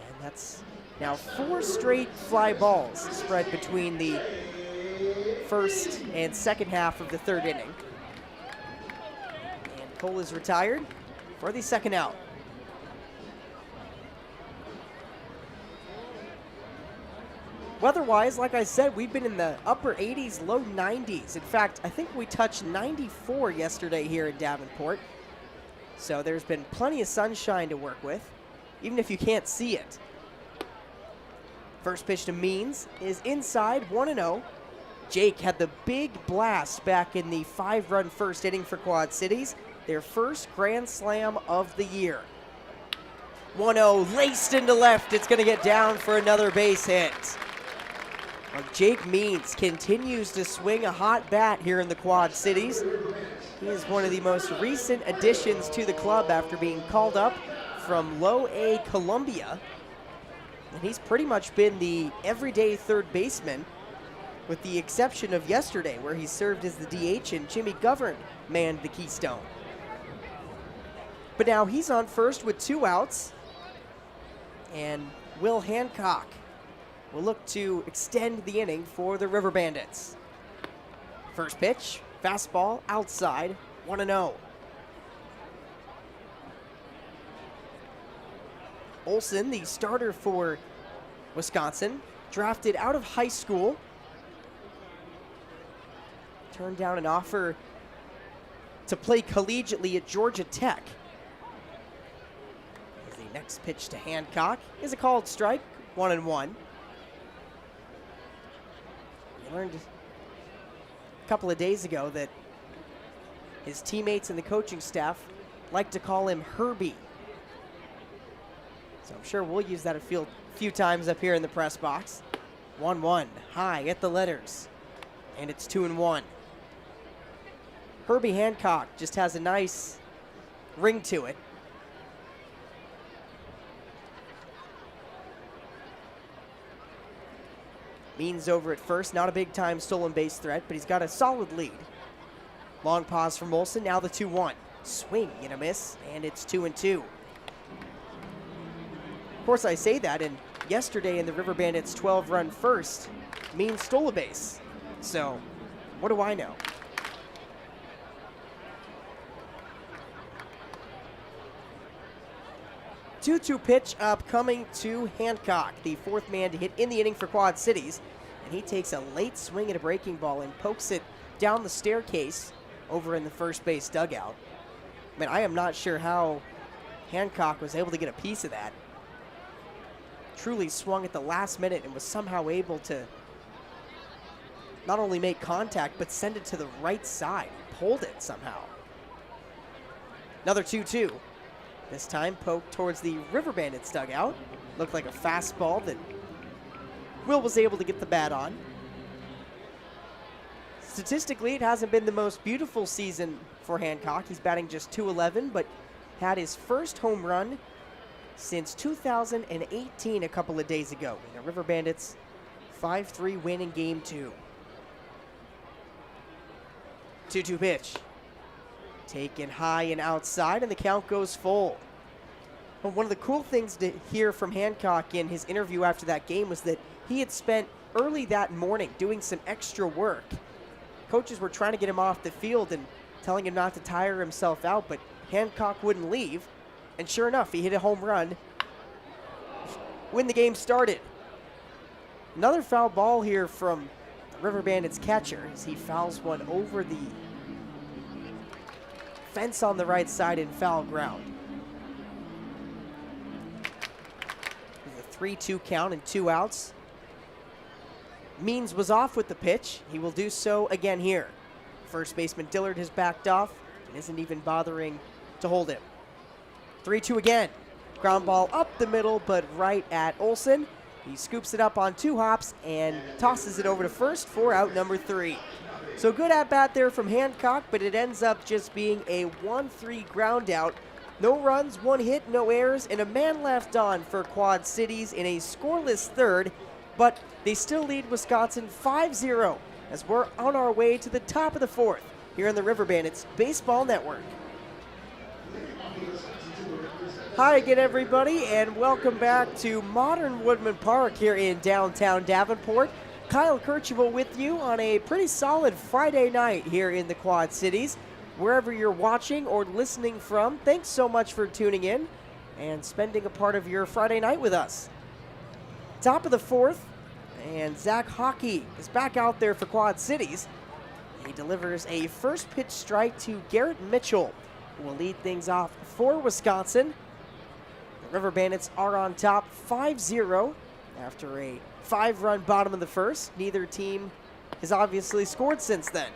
Speaker 1: And that's now 4 straight fly balls spread between the first and second half of the 3rd inning. And Cole is retired for the 2nd out. Weather-wise, like I said, we've been in the upper 80s, low 90s. In fact, I think we touched 94 yesterday here in Davenport. So there's been plenty of sunshine to work with, even if you can't see it. First pitch to Means is inside, 1-0. Jake had the big blast back in the 5-run first inning for Quad Cities, their first grand slam of the year. 1-0 laced into left. It's going to get down for another base hit. Well, Jake Means continues to swing a hot bat here in the Quad Cities. He is one of the most recent additions to the club after being called up from Low A Columbia. And he's pretty much been the everyday third baseman, with the exception of yesterday, where he served as the DH and Jimmy Govern manned the Keystone. But now he's on first with 2 outs, and Will Hancock will look to extend the inning for the River Bandits. First pitch, fastball, outside, 1-0. Olsen, the starter for Wisconsin, drafted out of high school, turned down an offer to play collegiately at Georgia Tech. As the next pitch to Hancock is a called strike, 1-1. We learned a couple of days ago that his teammates and the coaching staff like to call him Herbie. So I'm sure we'll use that a few times up here in the press box. 1-1, high at the letters, and it's 2-1. Herbie Hancock just has a nice ring to it. Means over at first, not a big-time stolen base threat, but he's got a solid lead. Long pause from Olsen, now the 2-1. Swing and a miss, and it's 2-2. Of course, I say that, and yesterday in the River Bandits' 12-run first, Means stole a base. So, what do I know? Two-two pitch up coming to Hancock, the 4th man to hit in the inning for Quad Cities. And he takes a late swing at a breaking ball and pokes it down the staircase over in the first base dugout. I mean, I am not sure how Hancock was able to get a piece of that. Truly swung at the last minute and was somehow able to not only make contact, but send it to the right side. Pulled it somehow. Another 2-2. This time poked towards the River Bandits dugout. Looked like a fastball that Will was able to get the bat on. Statistically, it hasn't been the most beautiful season for Hancock. He's batting just .211, but had his first home run since 2018 a couple of days ago. The River Bandits 5-3 win in Game 2. 2-2 pitch. Taken high and outside, and the count goes full. Well, one of the cool things to hear from Hancock in his interview after that game was that he had spent early that morning doing some extra work. Coaches were trying to get him off the field and telling him not to tire himself out, but Hancock wouldn't leave. And sure enough, he hit a home run when the game started. Another foul ball here from the River Bandits catcher as he fouls one over the fence on the right side in foul ground. With a 3-2 count and 2 outs. Means was off with the pitch. He will do so again here. First baseman Dillard has backed off and isn't even bothering to hold him. 3-2 again. Ground ball up the middle, but right at Olsen. He scoops it up on 2 hops and tosses it over to first for out number 3. So good at bat there from Hancock, but it ends up just being a 1-3 ground out. No runs, 1 hit, no errors, and a man left on for Quad Cities in a scoreless third, but they still lead Wisconsin 5-0 as we're on our way to the top of the 4th here in the River Bandits Baseball Network. Hi again, everybody, and welcome back to Modern Woodman Park here in downtown Davenport. Kyle Kirchhoff with you on a pretty solid Friday night here in the Quad Cities. Wherever you're watching or listening from, thanks so much for tuning in and spending a part of your Friday night with us. Top of the 4th, and Zach Haake is back out there for Quad Cities. He delivers a first pitch strike to Garrett Mitchell, who will lead things off for Wisconsin. The River Bandits are on top 5-0 After a 5-run bottom of the first, neither team has obviously scored since then.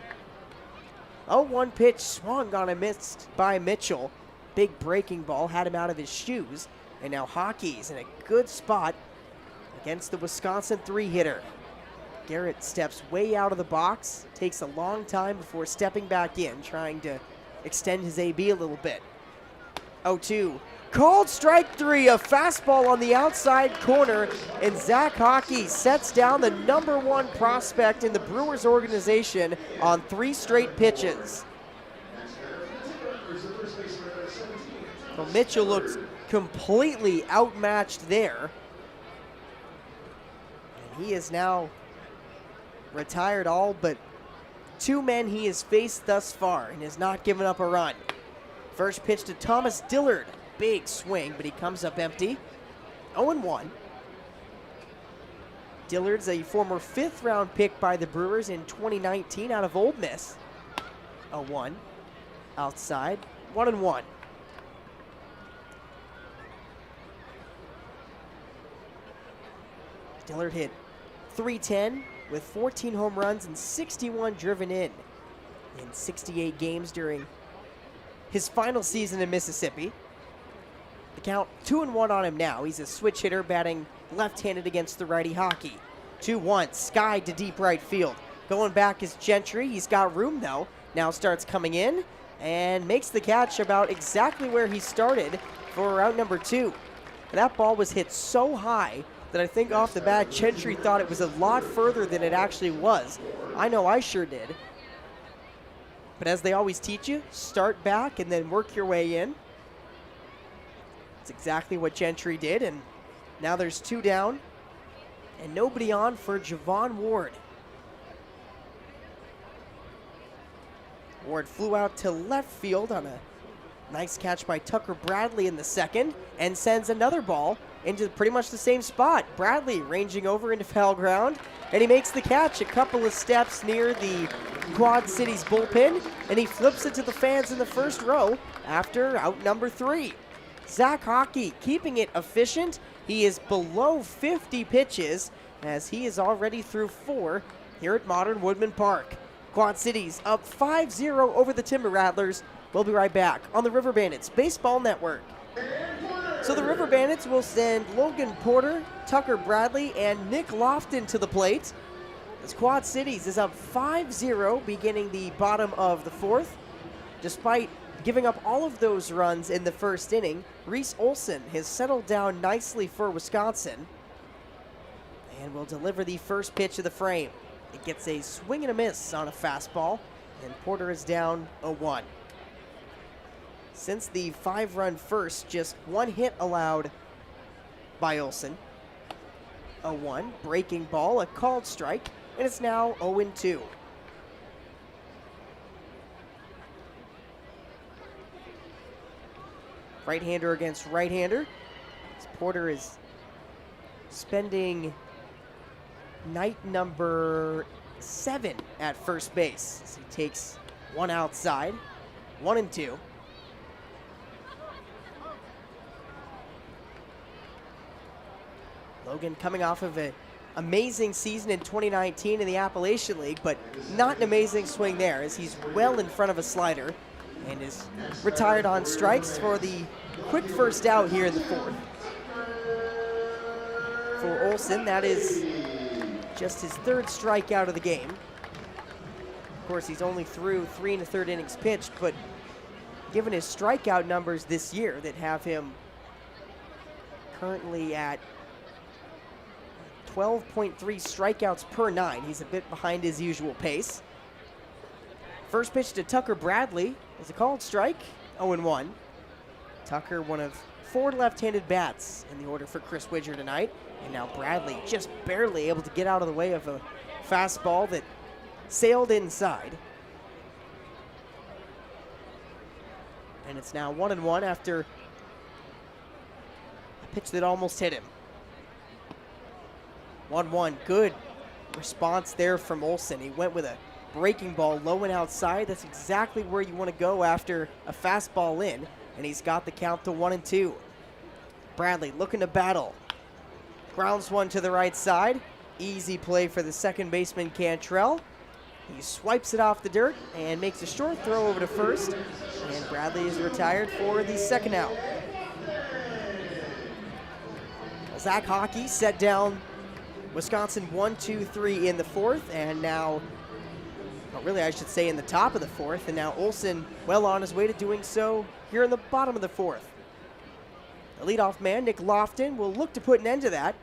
Speaker 1: 0-1 pitch swung on and missed by Mitchell. Big breaking ball had him out of his shoes. And now Haake's in a good spot against the Wisconsin 3-hitter. Garrett steps way out of the box, takes a long time before stepping back in, trying to extend his AB a little bit. 0-2. Called strike 3, a fastball on the outside corner, and Zach Haake sets down the #1 prospect in the Brewers organization on 3 straight pitches. Well, Mitchell looks completely outmatched there. And he is now retired all but 2 men he has faced thus far and has not given up a run. First pitch to Thomas Dillard. Big swing, but he comes up empty. 0-1. Dillard's a former 5th-round pick by the Brewers in 2019 out of Ole Miss. 0-1. Outside. 1-1. Dillard hit .310 with 14 home runs and 61 driven in 68 games during his final season in Mississippi. The count 2-1 on him now. He's a switch hitter batting left-handed against the righty Haake. 2-1, skied to deep right field. Going back is Gentry. He's got room though. Now starts coming in and makes the catch about exactly where he started for out number 2. And that ball was hit so high that I think off the bat Gentry thought it was a lot further than it actually was. I know I sure did. But as they always teach you, start back and then work your way in. That's exactly what Gentry did, and now there's 2 down and nobody on for Javon Ward. Ward flew out to left field on a nice catch by Tucker Bradley in the second and sends another ball into pretty much the same spot. Bradley ranging over into foul ground, and he makes the catch a couple of steps near the Quad Cities bullpen, and he flips it to the fans in the first row after out number 3. Zach Haake keeping it efficient. He is below 50 pitches as he is already through 4 here at Modern Woodman Park. Quad Cities up 5-0 over the Timber Rattlers. We'll be right back on the River Bandits Baseball Network. So the River Bandits will send Logan Porter, Tucker Bradley, and Nick Lofton to the plate as Quad Cities is up 5-0 beginning the bottom of the 4th. Despite giving up all of those runs in the first inning, Reese Olson has settled down nicely for Wisconsin and will deliver the first pitch of the frame. It gets a swing and a miss on a fastball, and Porter is down 0-1. Since the 5-run first, just 1 hit allowed by Olson. 0-1, breaking ball, a called strike, and it's now 0-2. Right-hander against right-hander. Porter is spending night number 7 at first base. So he takes 1 outside, 1-2. Logan coming off of an amazing season in 2019 in the Appalachian League, but not an amazing swing there as he's well in front of a slider and is retired on strikes for the quick first out here in the 4th. For Olson, that is just his 3rd strikeout of the game. Of course, he's only through 3 1/3 innings pitched, but given his strikeout numbers this year that have him currently at 12.3 strikeouts per 9, he's a bit behind his usual pace. First pitch to Tucker Bradley is a called strike, 0-1. Tucker, one of 4 left-handed bats in the order for Chris Widger tonight. And now Bradley just barely able to get out of the way of a fastball that sailed inside. And it's now 1-1 after a pitch that almost hit him. 1-1, good response there from Olson. He went with a breaking ball low and outside. That's exactly where you want to go after a fastball in, and he's got the count to 1-2. Bradley looking to battle. Grounds one to the right side. Easy play for the second baseman, Cantrell. He swipes it off the dirt and makes a short throw over to first. And Bradley is retired for the second out. Zach Haake set down Wisconsin 1-2-3 in the fourth, and now, well, really I should say in the top of the fourth, and now Olsen well on his way to doing so here in the bottom of the fourth. The leadoff man, Nick Lofton, will look to put an end to that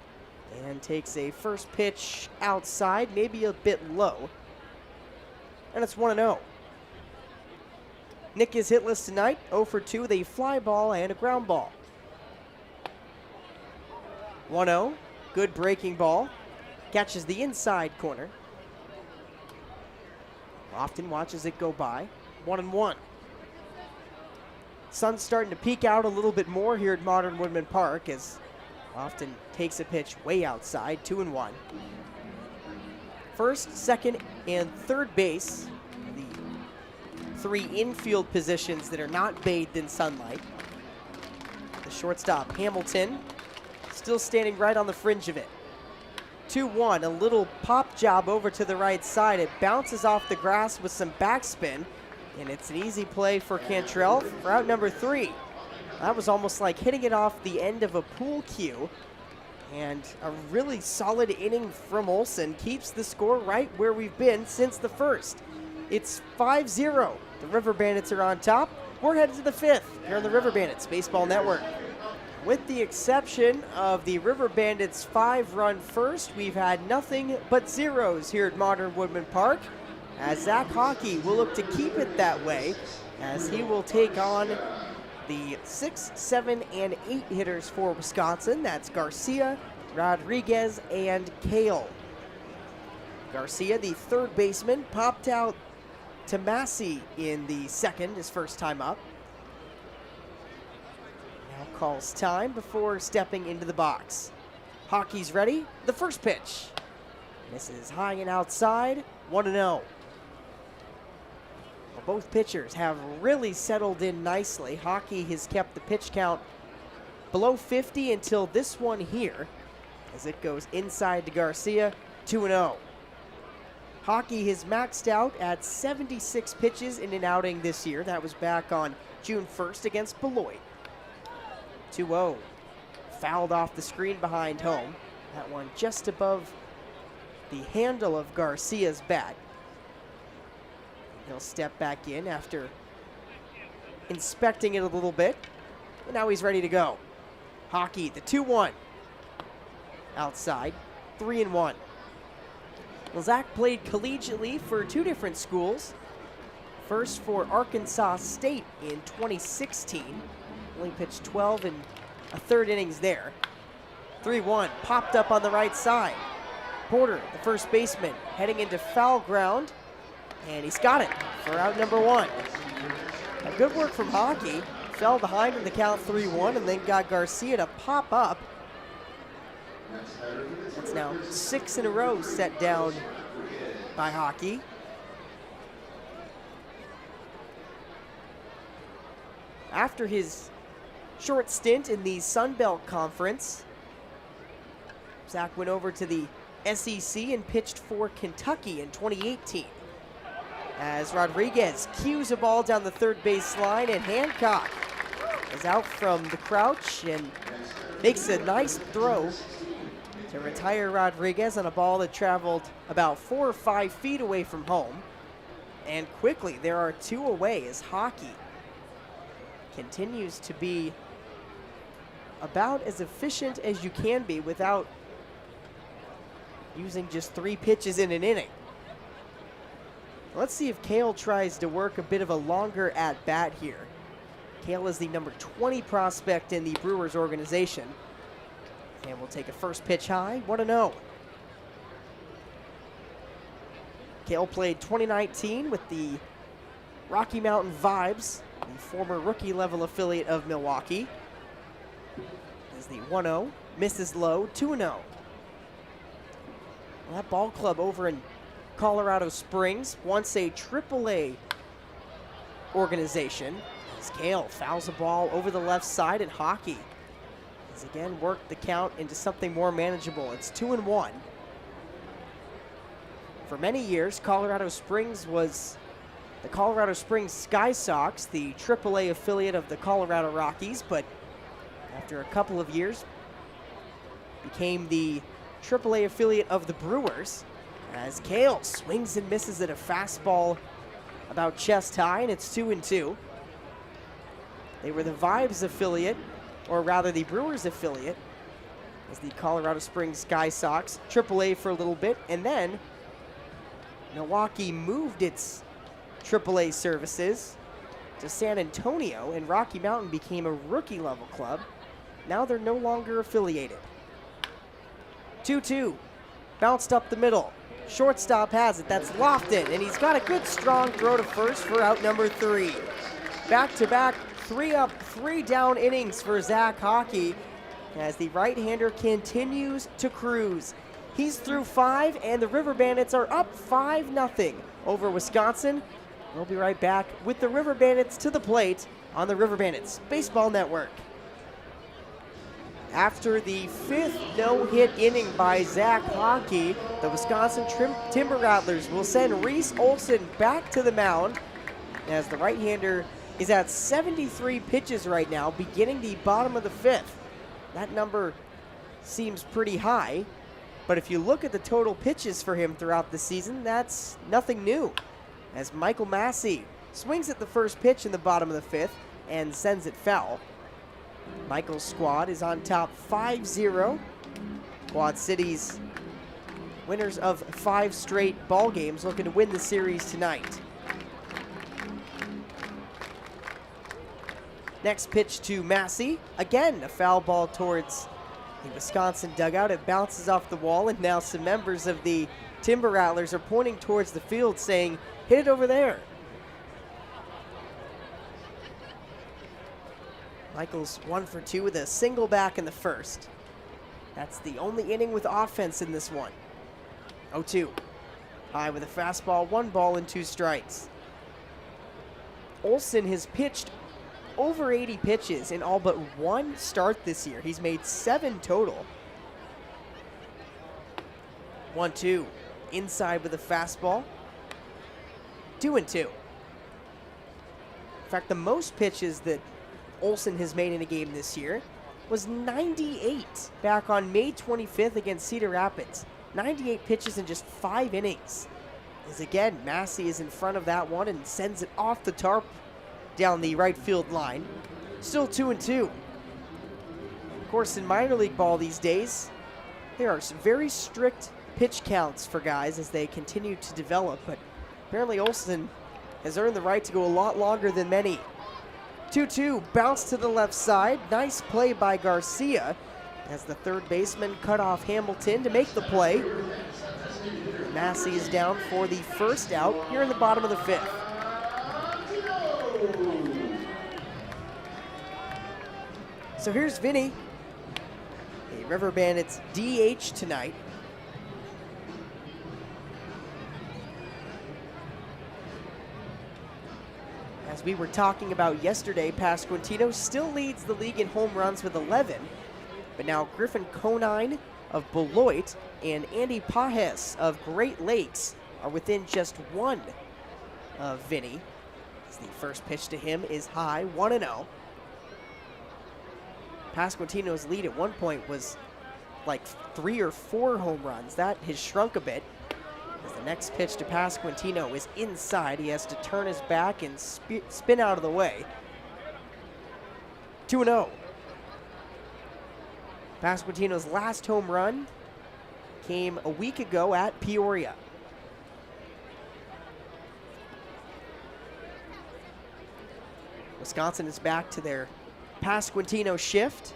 Speaker 1: and takes a first pitch outside, maybe a bit low. And it's 1-0. Nick is hitless tonight, 0 for 2 with a fly ball and a ground ball. 1-0, good breaking ball. Catches the inside corner. Lofton watches it go by. 1-1. Sun's starting to peek out a little bit more here at Modern Woodman Park as Lofton takes a pitch way outside, 2-1. First, second, and third base, the three infield positions that are not bathed in sunlight. The shortstop, Hamilton, still standing right on the fringe of it. 2-1, a little pop job over to the right side. It bounces off the grass with some backspin, and it's an easy play for Cantrell for out number 3. That was almost like hitting it off the end of a pool cue. And a really solid inning from Olsen keeps the score right where we've been since the first. It's 5-0. The River Bandits are on top. We're headed to the fifth here on the River Bandits Baseball Network. With the exception of the River Bandits' 5-run first, we've had nothing but zeros here at Modern Woodman Park, as Zach Haake will look to keep it that way, as he will take on the 6, 7, and 8 hitters for Wisconsin. That's Garcia, Rodriguez, and Kale. Garcia, the third baseman, popped out to Massey in the second, his first time up. Now calls time before stepping into the box. Haake's ready. The first pitch. Misses high and outside. 1-0. Both pitchers have really settled in nicely. Haake has kept the pitch count below 50 until this one here, as it goes inside to Garcia, 2-0. Haake has maxed out at 76 pitches in an outing this year. That was back on June 1st against Beloit. 2-0. Fouled off the screen behind home. That one just above the handle of Garcia's bat. He'll step back in after inspecting it a little bit. And now he's ready to go. Haake, the 2-1. Outside, 3-1. Well, Zach played collegiately for 2 different schools. First for Arkansas State in 2016. Only pitched 12 and a third innings there. 3-1, popped up on the right side. Porter, the first baseman, heading into foul ground. And he's got it for out number 1. A good work from Haake. Fell behind in the count 3-1 and then got Garcia to pop up. That's now 6 in a row set down by Haake. After his short stint in the Sun Belt Conference, Zach went over to the SEC and pitched for Kentucky in 2018. As Rodriguez cues a ball down the third base line, and Hancock is out from the crouch and makes a nice throw to retire Rodriguez on a ball that traveled about 4 or 5 feet away from home. And quickly, there are 2 away as Haake continues to be about as efficient as you can be without using just 3 pitches in an inning. Let's see if Kale tries to work a bit of a longer at-bat here. Kale is the number 20 prospect in the Brewers organization. And we'll take a first pitch high, 1-0. Kale played 2019 with the Rocky Mountain Vibes, the former rookie-level affiliate of Milwaukee. As the 1-0 misses low, 2-0. Well, that ball club over in Colorado Springs, once a AAA organization. As Kale fouls a ball over the left side, and Haake He's again worked the count into something more manageable. It's 2-1. For many years, Colorado Springs was the Colorado Springs Sky Sox, the AAA affiliate of the Colorado Rockies, but after a couple of years, became the AAA affiliate of the Brewers, as Kale swings and misses at a fastball about chest high, and it's 2-2. They were the Vibes affiliate, or rather the Brewers affiliate, as the Colorado Springs Sky Sox, AAA for a little bit, and then Milwaukee moved its AAA services to San Antonio, and Rocky Mountain became a rookie-level club. Now they're no longer affiliated. 2-2, bounced up the middle. Shortstop has it, that's Lofton, and he's got a good strong throw to first for out number 3. Back-to-back 3-up, 3-down innings for Zach Haake as the right-hander continues to cruise. He's through 5, and the River Bandits are up 5-0 over Wisconsin. We'll be right back with the River Bandits to the plate on the River Bandits Baseball Network. After the 5th no-hit inning by Zach Haake, the Wisconsin Timber Rattlers will send Reese Olson back to the mound as the right-hander is at 73 pitches right now, beginning the bottom of the 5th. That number seems pretty high, but if you look at the total pitches for him throughout the season, that's nothing new, as Michael Massey swings at the first pitch in the bottom of the 5th and sends it foul. Michael's squad is on top 5-0. Quad Cities, winners of 5 straight ball games, looking to win the series tonight. Next pitch to Massey. Again, a foul ball towards the Wisconsin dugout. It bounces off the wall, and now some members of the Timber Rattlers are pointing towards the field saying, "Hit it over there." Michael's 1 for 2 with a single back in the first. That's the only inning with offense in this one. 0-2. High with a fastball, 1 ball and 2 strikes. Olson has pitched over 80 pitches in all but 1 start this year. He's made 7 total. 1-2. Inside with a fastball. 2-2. In fact, the most pitches that Olson has made in a game this year was 98 back on May 25th against Cedar Rapids. 98 pitches in just 5 innings. As again, Massey is in front of that one and sends it off the tarp down the right field line. Still 2-2. Of course, in minor league ball these days, there are some very strict pitch counts for guys as they continue to develop, but apparently Olson has earned the right to go a lot longer than many. 2-2, bounce to the left side. Nice play by Garcia as the third baseman cut off Hamilton to make the play. Massey is down for the first out here in the bottom of the 5th. So here's Vinny, the River Bandits DH tonight. As we were talking about yesterday, Pasquantino still leads the league in home runs with 11, but now Griffin Conine of Beloit and Andy Pajes of Great Lakes are within just 1 of Vinny. As the first pitch to him is high, 1-0. Pasquantino's lead at one point was like 3 or 4 home runs. That has shrunk a bit. As the next pitch to Pasquantino is inside, he has to turn his back and spin out of the way. 2-0. Pasquantino's last home run came a week ago at Peoria. Wisconsin is back to their Pasquantino shift.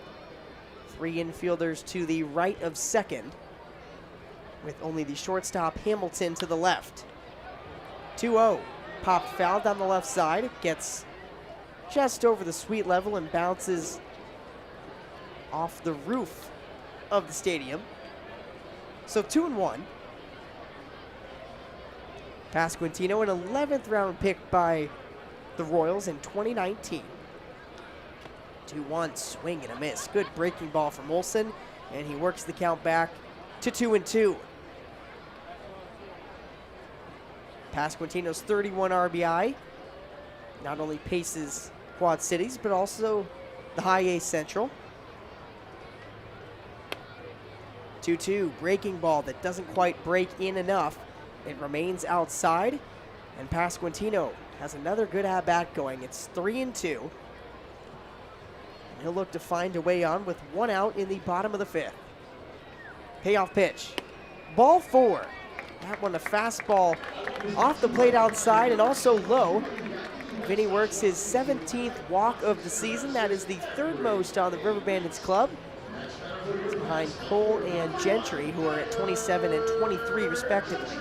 Speaker 1: 3 infielders to the right of second, with only the shortstop Hamilton to the left. 2-0. Popped foul down the left side. Gets just over the sweet level and bounces off the roof of the stadium. So 2-1. Pasquantino, an 11th round pick by the Royals in 2019. 2-1, swing and a miss. Good breaking ball from Olson, and he works the count back to 2-2. Pasquantino's 31 RBI not only paces Quad Cities, but also the High A Central. 2-2, breaking ball that doesn't quite break in enough. It remains outside, and Pasquantino has another good at-bat going. It's 3-2. He'll look to find a way on with one out in the bottom of the fifth. Payoff pitch. Ball 4. That one a fastball off the plate outside and also low. Vinny works his 17th walk of the season. That is the third most on the River Bandits club. He's behind Cole and Gentry, who are at 27 and 23 respectively.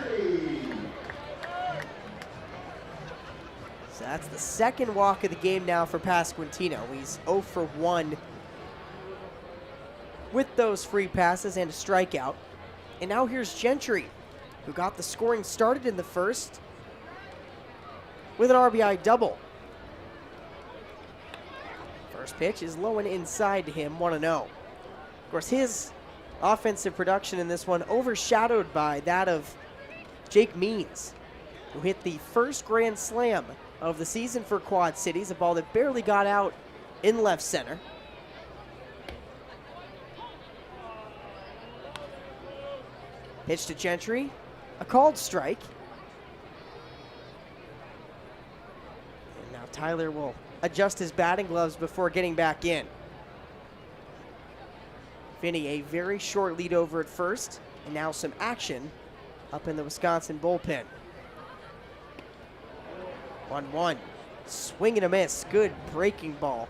Speaker 1: So that's the second walk of the game now for Pasquantino. He's 0 for 1 with those free passes and a strikeout. And now here's Gentry, who got the scoring started in the first with an RBI double. First pitch is low and inside to him, 1-0. Of course, his offensive production in this one overshadowed by that of Jake Means, who hit the first grand slam of the season for Quad Cities, a ball that barely got out in left center. Pitch to Gentry, a called strike. And now Tyler will adjust his batting gloves before getting back in. Vinny, a very short lead over at first, and now some action up in the Wisconsin bullpen. 1-1, swing and a miss, good breaking ball.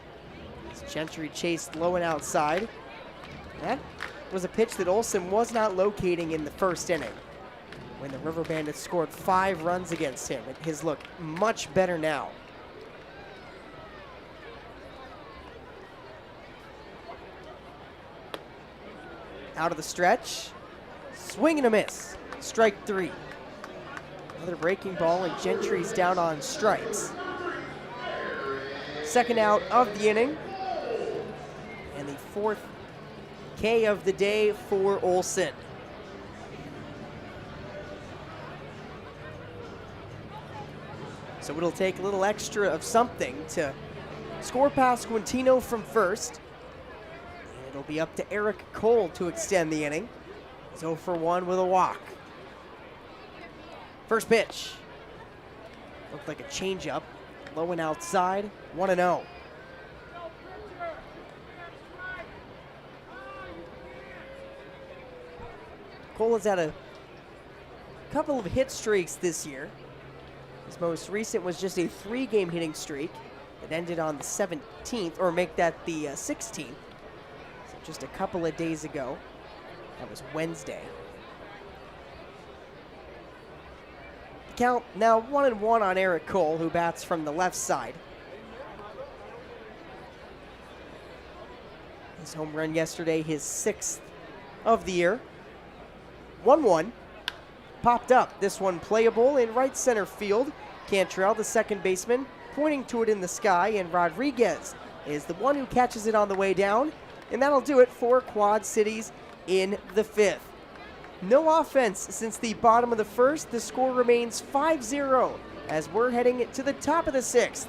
Speaker 1: As Gentry chased low and outside. That was a pitch that Olson was not locating in the first inning, when the River Bandits scored 5 runs against him. His look much better now. Out of the stretch, swing and a miss, strike 3. Another breaking ball, and Gentry's down on strikes. Second out of the inning, and the 4th K of the day for Olson. So it'll take a little extra of something to score Pasquantino from first. And it'll be up to Eric Cole to extend the inning. He's 0 for 1 with a walk. First pitch. Looked like a changeup. Low and outside, 1-0. Cole has had a couple of hit streaks this year. His most recent was just a 3-game hitting streak that ended on the 17th, or make that the 16th. So just a couple of days ago. That was Wednesday. The count now 1-1 on Eric Cole, who bats from the left side. His home run yesterday, his 6th of the year. 1-1. Popped up. This one playable in right center field. Cantrell, the second baseman, pointing to it in the sky, and Rodriguez is the one who catches it on the way down. And that'll do it for Quad Cities in the 5th. No offense since the bottom of the first. The score remains 5-0 as we're heading to the top of the 6th.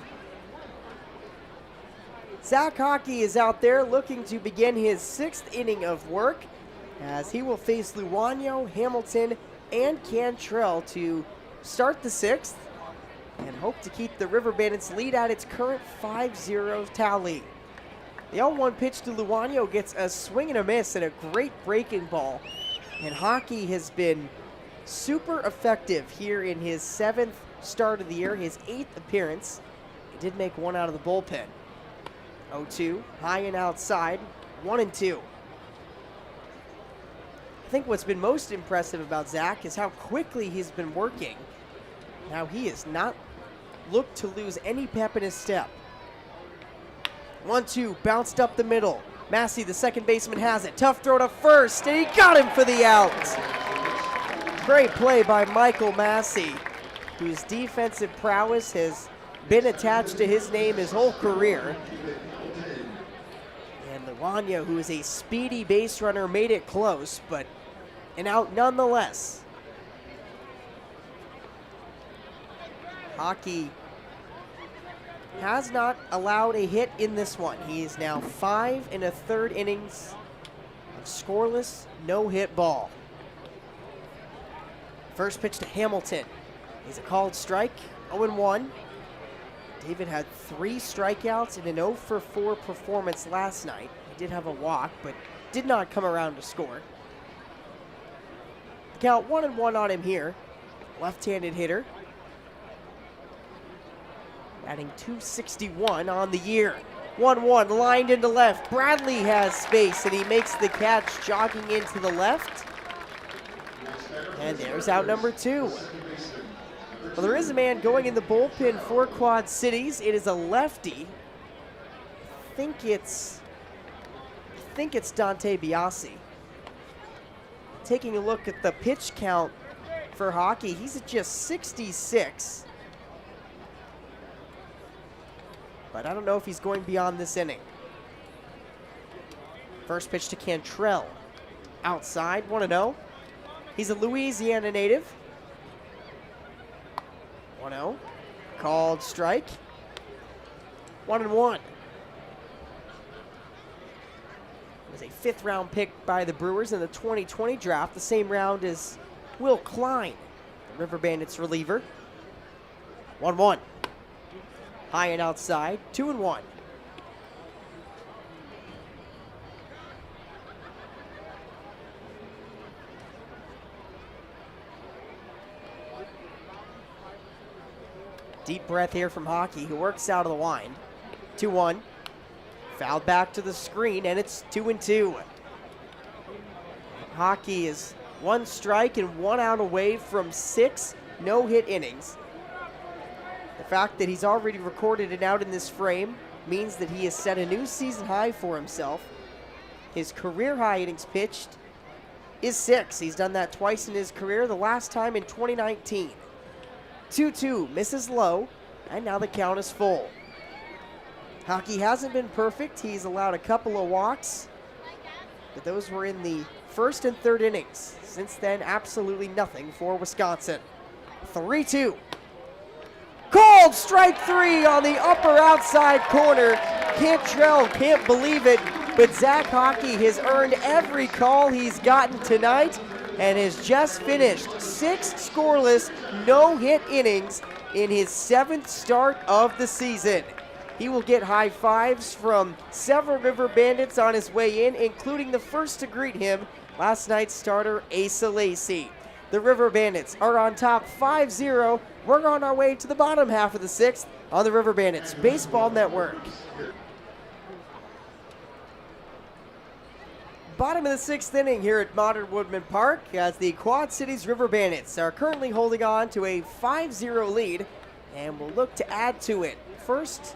Speaker 1: Zach Haake is out there looking to begin his 6th inning of work, as he will face Luano, Hamilton, and Cantrell to start the 6th and hope to keep the River Bandits lead at its current 5-0 tally. The 0-1 pitch to Luano gets a swing and a miss and a great breaking ball. And Haake has been super effective here in his 7th start of the year, his 8th appearance. He did make one out of the bullpen. 0-2, high and outside, 1-2. I think what's been most impressive about Zach is how quickly he's been working. Now he has not looked to lose any pep in his step. 1-2, bounced up the middle. Massey, the second baseman, has it. Tough throw to first, and he got him for the out. Great play by Michael Massey, whose defensive prowess has been attached to his name his whole career. Wanya, who is a speedy base runner, made it close, but an out nonetheless. Haake has not allowed a hit in this one. He is now 5 1/3 innings of scoreless, no-hit ball. First pitch to Hamilton is a called strike, 0-1. David had 3 strikeouts in an 0-for-4 performance last night. He did have a walk, but did not come around to score. The count 1-1 on him here. Left-handed hitter. Batting .261 on the year. 1-1 lined into left. Bradley has space and he makes the catch jogging into the left. And there's out number 2. Well, there is a man going in the bullpen for Quad Cities. It is a lefty. I think it's Dante Biasi. Taking a look at the pitch count for Haake, he's at just 66. But I don't know if he's going beyond this inning. First pitch to Cantrell. Outside, 1-0. He's a Louisiana native. 1-0. Called strike. 1-1. Was a 5th round pick by the Brewers in the 2020 draft, the same round as Will Klein, the River Bandits reliever. 1-1. High and outside, 2-1. Deep breath here from Haake, who works out of the wind. 2-1. Fouled back to the screen, and it's 2-2. Haake is 1 strike and 1 out away from 6 no-hit innings. The fact that he's already recorded an out in this frame means that he has set a new season high for himself. His career high innings pitched is 6. He's done that twice in his career, the last time in 2019. 2-2, misses low, and now the count is full. Haake hasn't been perfect. He's allowed a couple of walks, but those were in the 1st and 3rd innings. Since then, absolutely nothing for Wisconsin. 3-2. Called strike 3 on the upper outside corner. Cantrell can't believe it, but Zach Haake has earned every call he's gotten tonight and has just finished 6 scoreless, no-hit innings in his 7th start of the season. He will get high fives from several River Bandits on his way in, including the first to greet him, last night's starter, Asa Lacey. The River Bandits are on top 5-0. We're on our way to the bottom half of the 6th on the River Bandits Baseball Network. Bottom of the 6th inning here at Modern Woodman Park as the Quad Cities River Bandits are currently holding on to a 5-0 lead and will look to add to it. First,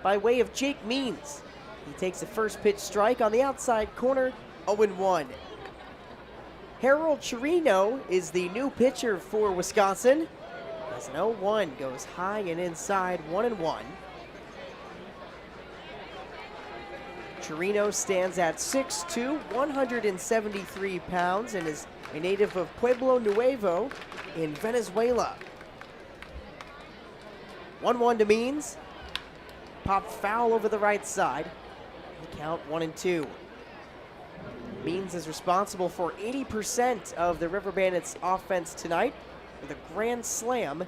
Speaker 1: by way of Jake Means. He takes a first pitch strike on the outside corner, 0-1. Harold Chirino is the new pitcher for Wisconsin. As an 0-1 goes high and inside, 1-1. Chirino stands at 6'2", 173 pounds, and is a native of Pueblo Nuevo in Venezuela. 1-1 to Means. Pop foul over the right side. The count 1-2. Means is responsible for 80% of the River Bandits offense tonight with a grand slam in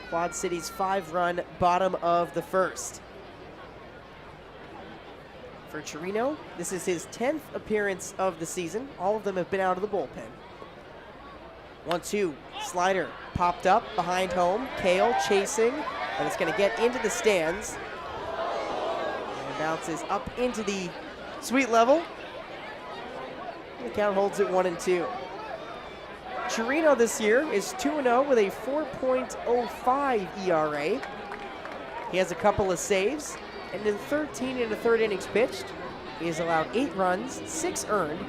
Speaker 1: Quad Cities' 5-run bottom of the 1st. For Chirino, this is his 10th appearance of the season. All of them have been out of the bullpen. 1-2, slider popped up behind home. Kale chasing, and it's going to get into the stands. And bounces up into the suite level. The count holds it 1-2. Chirino this year is 2-0 with a 4.05 ERA. He has a couple of saves, and in 13 1/3 innings pitched, he has allowed 8 runs, 6 earned,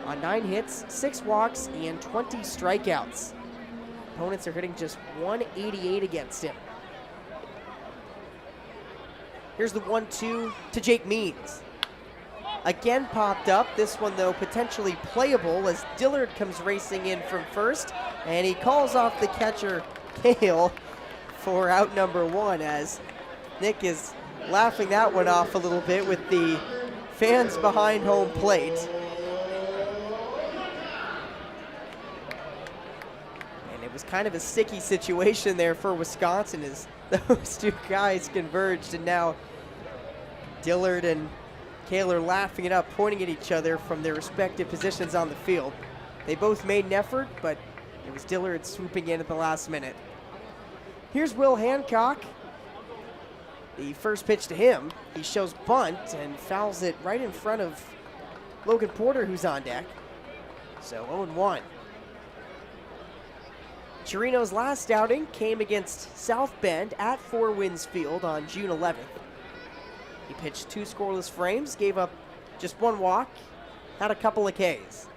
Speaker 1: on 9 hits, 6 walks, and 20 strikeouts. Opponents are hitting just 188 against him. Here's the 1-2 to Jake Means. again popped up. This one, though, potentially playable as Dillard comes racing in from first, and he calls off the catcher, Cale, for out number 1, as Nick is laughing that one off a little bit with the fans behind home plate. And it was kind of a sticky situation there for Wisconsin as those two guys converged, and now Dillard and Cale are laughing it up, pointing at each other from their respective positions on the field. They both made an effort, but it was Dillard swooping in at the last minute. Here's Will Hancock. The first pitch to him, he shows bunt and fouls it right in front of Logan Porter, who's on deck. So 0-1. Chirino's last outing came against South Bend at Four Winds Field on June 11th. He pitched 2 scoreless frames, gave up just 1 walk, had a couple of Ks.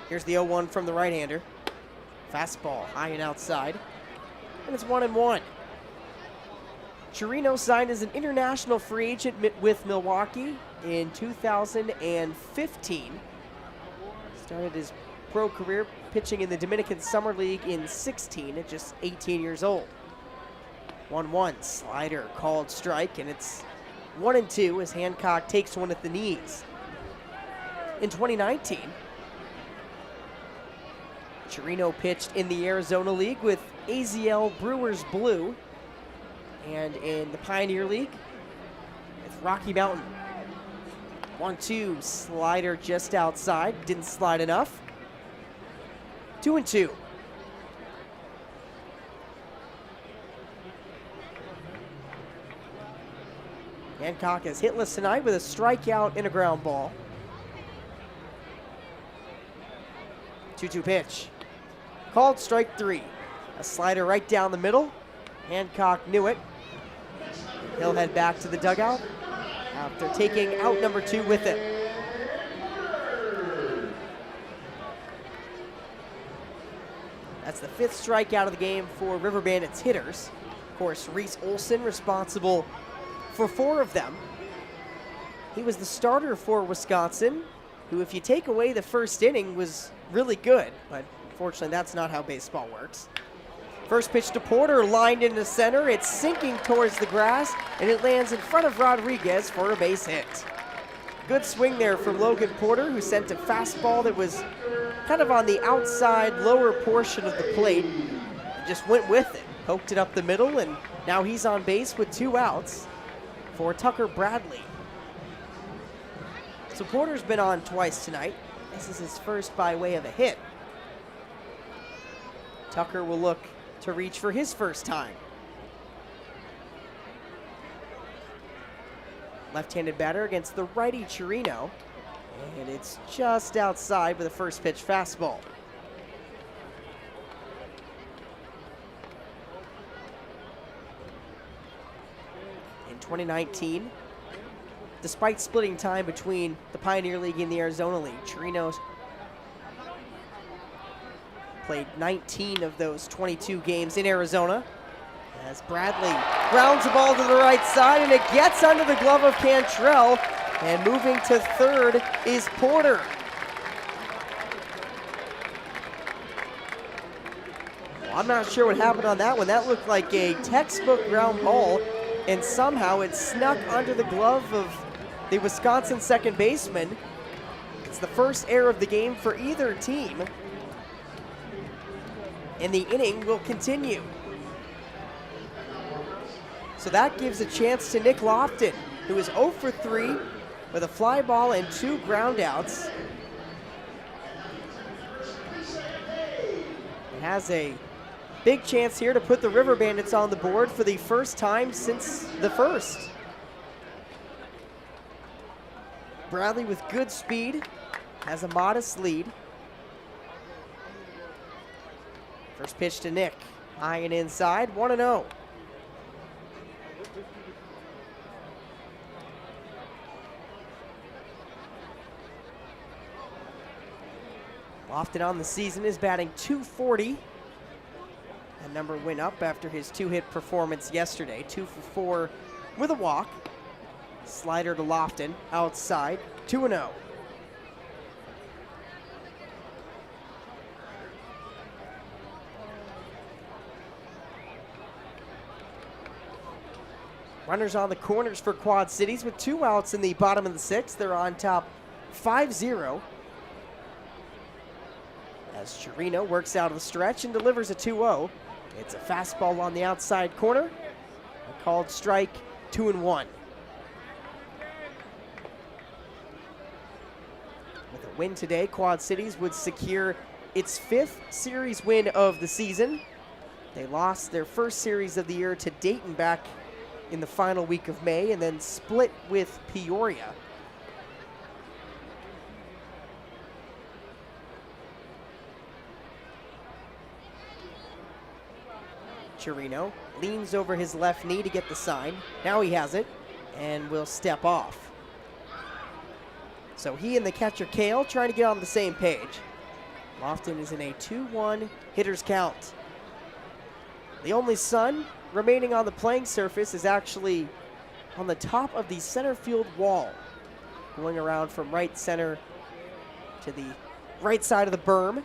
Speaker 1: Here's the 0-1 from the right-hander. Fastball high and outside, and it's 1-1. Chirino signed as an international free agent with Milwaukee in 2015. Started his pro career pitching in the Dominican Summer League in 16 at just 18 years old. 1-1, slider called strike, and it's 1-2 as Hancock takes one at the knees. In 2019, Chirino pitched in the Arizona League with AZL Brewers Blue and in the Pioneer League with Rocky Mountain. 1-2, slider just outside, didn't slide enough. 2-2. Hancock is hitless tonight with a strikeout and a ground ball. 2-2 pitch. Called strike 3. A slider right down the middle. Hancock knew it. He'll head back to the dugout after taking out number 2 with it. That's the 5th strikeout of the game for River Bandits hitters. Of course, Reese Olson responsible for 4 of them. He was the starter for Wisconsin, who, if you take away the first inning, was really good, but unfortunately that's not how baseball works. First pitch to Porter, lined into center. It's sinking towards the grass, and it lands in front of Rodriguez for a base hit. Good swing there from Logan Porter, who sent a fastball that was kind of on the outside lower portion of the plate. Just went with it, poked it up the middle, and now he's on base with 2 outs for Tucker Bradley. So Porter's been on twice tonight. This is his first by way of a hit. Tucker will look to reach for his first time. Left-handed batter against the righty Chirino, and it's just outside with a first pitch fastball. In 2019, despite splitting time between the Pioneer League and the Arizona League, Chirino played 19 of those 22 games in Arizona, as Bradley grounds the ball to the right side, and it gets under the glove of Cantrell, and moving to third is Porter. Well, I'm not sure what happened on that one. That looked like a textbook ground ball, and somehow it snuck under the glove of the Wisconsin second baseman. It's the first error of the game for either team, and the inning will continue. So that gives a chance to Nick Lofton, who is 0 for 3 with a fly ball and 2 groundouts. He has a big chance here to put the River Bandits on the board for the first time since the first. Bradley with good speed has a modest lead. First pitch to Nick, high and inside, 1-0. Lofton on the season is batting .240. That number went up after his 2-hit performance yesterday. 2 for 4 with a walk. Slider to Lofton, outside, 2-0. Runners on the corners for Quad Cities with 2 outs in the bottom of the 6th. They're on top 5-0. As Chirino works out of the stretch and delivers a 2-0. It's a fastball on the outside corner. A called strike, 2-1. With a win today, Quad Cities would secure its 5th series win of the season. They lost their first series of the year to Dayton back in the final week of May and then split with Peoria. Chirino leans over his left knee to get the sign. Now he has it and will step off. So he and the catcher Kale trying to get on the same page. Lofton is in a 2-1 hitter's count. The only sun remaining on the playing surface is actually on the top of the center field wall, going around from right center to the right side of the berm.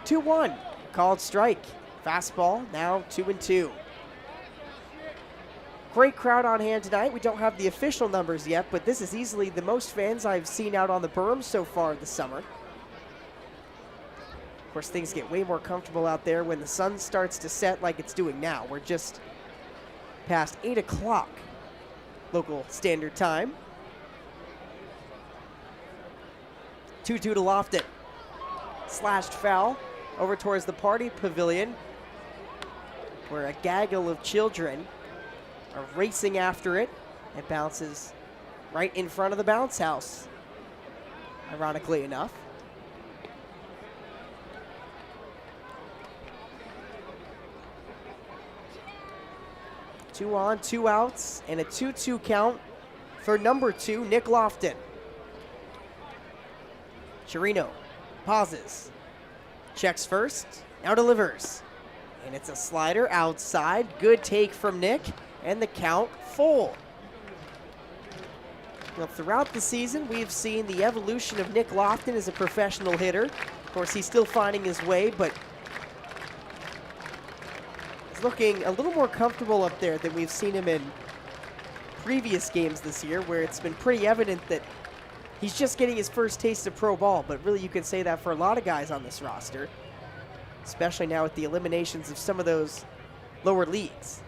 Speaker 1: 2-1, called strike. Fastball, now 2-2. Great crowd on hand tonight. We don't have the official numbers yet, but this is easily the most fans I've seen out on the berm so far this summer. Of course, things get way more comfortable out there when the sun starts to set like it's doing now. We're just past 8 o'clock local standard time. 2-2 to Lofton. Slashed foul over towards the party pavilion, where a gaggle of children are racing after it. It bounces right in front of the bounce house, ironically enough. Two on, 2 outs, and a 2-2 count for number 2, Nick Lofton. Chirino pauses, checks first, now delivers. And it's a slider outside. Good take from Nick, and the count full. Now, throughout the season, we've seen the evolution of Nick Lofton as a professional hitter. Of course, he's still finding his way, but he's looking a little more comfortable up there than we've seen him in previous games this year, where it's been pretty evident that he's just getting his first taste of pro ball. But really, you can say that for a lot of guys on this roster, especially now with the eliminations of some of those lower leagues.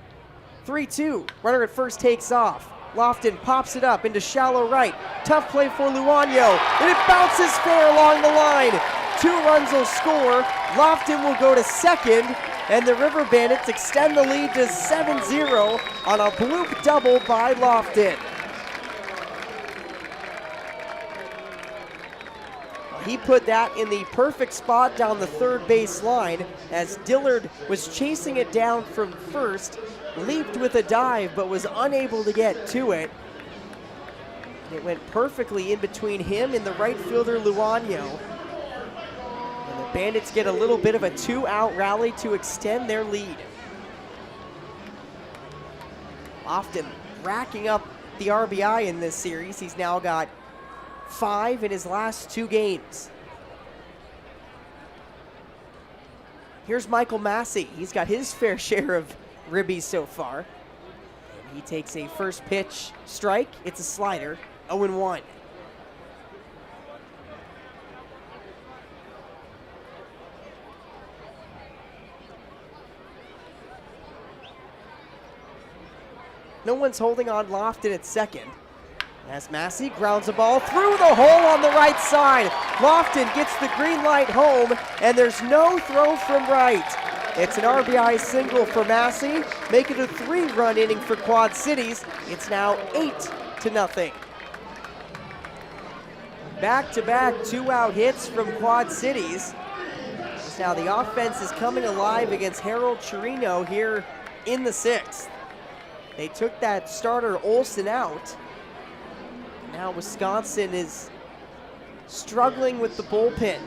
Speaker 1: 3-2, runner at first takes off. Lofton pops it up into shallow right. Tough play for Luano, and it bounces fair along the line. 2 runs will score. Lofton will go to second, and the River Bandits extend the lead to 7-0 on a bloop double by Lofton. He put that in the perfect spot down the third base line as Dillard was chasing it down from first, leaped with a dive but was unable to get to it. It went perfectly in between him and the right fielder Luano. And the Bandits get a little bit of a 2-out rally to extend their lead. Often racking up the RBI in this series. He's now got 5 in his last 2 games. Here's Michael Massey. He's got his fair share of ribbies so far. And he takes a first pitch strike. It's a slider, 0-1. No one's holding on Lofton at second, as Massey grounds a ball through the hole on the right side. Lofton gets the green light home, and there's no throw from right. It's an RBI single for Massey, making it a 3-run inning for Quad Cities. It's now 8-0. Back-to-back 2-out hits from Quad Cities. Now the offense is coming alive against Harold Chirino here in the 6th. They took that starter Olsen out. Now Wisconsin is struggling with the bullpen.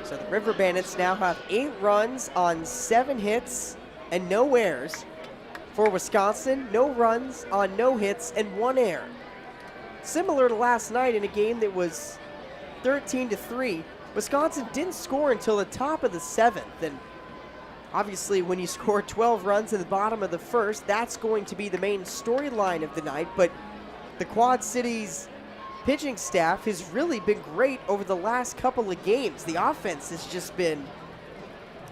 Speaker 1: So the River Bandits now have 8 runs on 7 hits and no errors. For Wisconsin, no runs on no hits and 1 error. Similar to last night in a game that was 13-3, Wisconsin didn't score until the top of the 7th. And obviously when you score 12 runs in the bottom of the first, that's going to be the main storyline of the night. But the Quad Cities pitching staff has really been great over the last couple of games. The offense has just been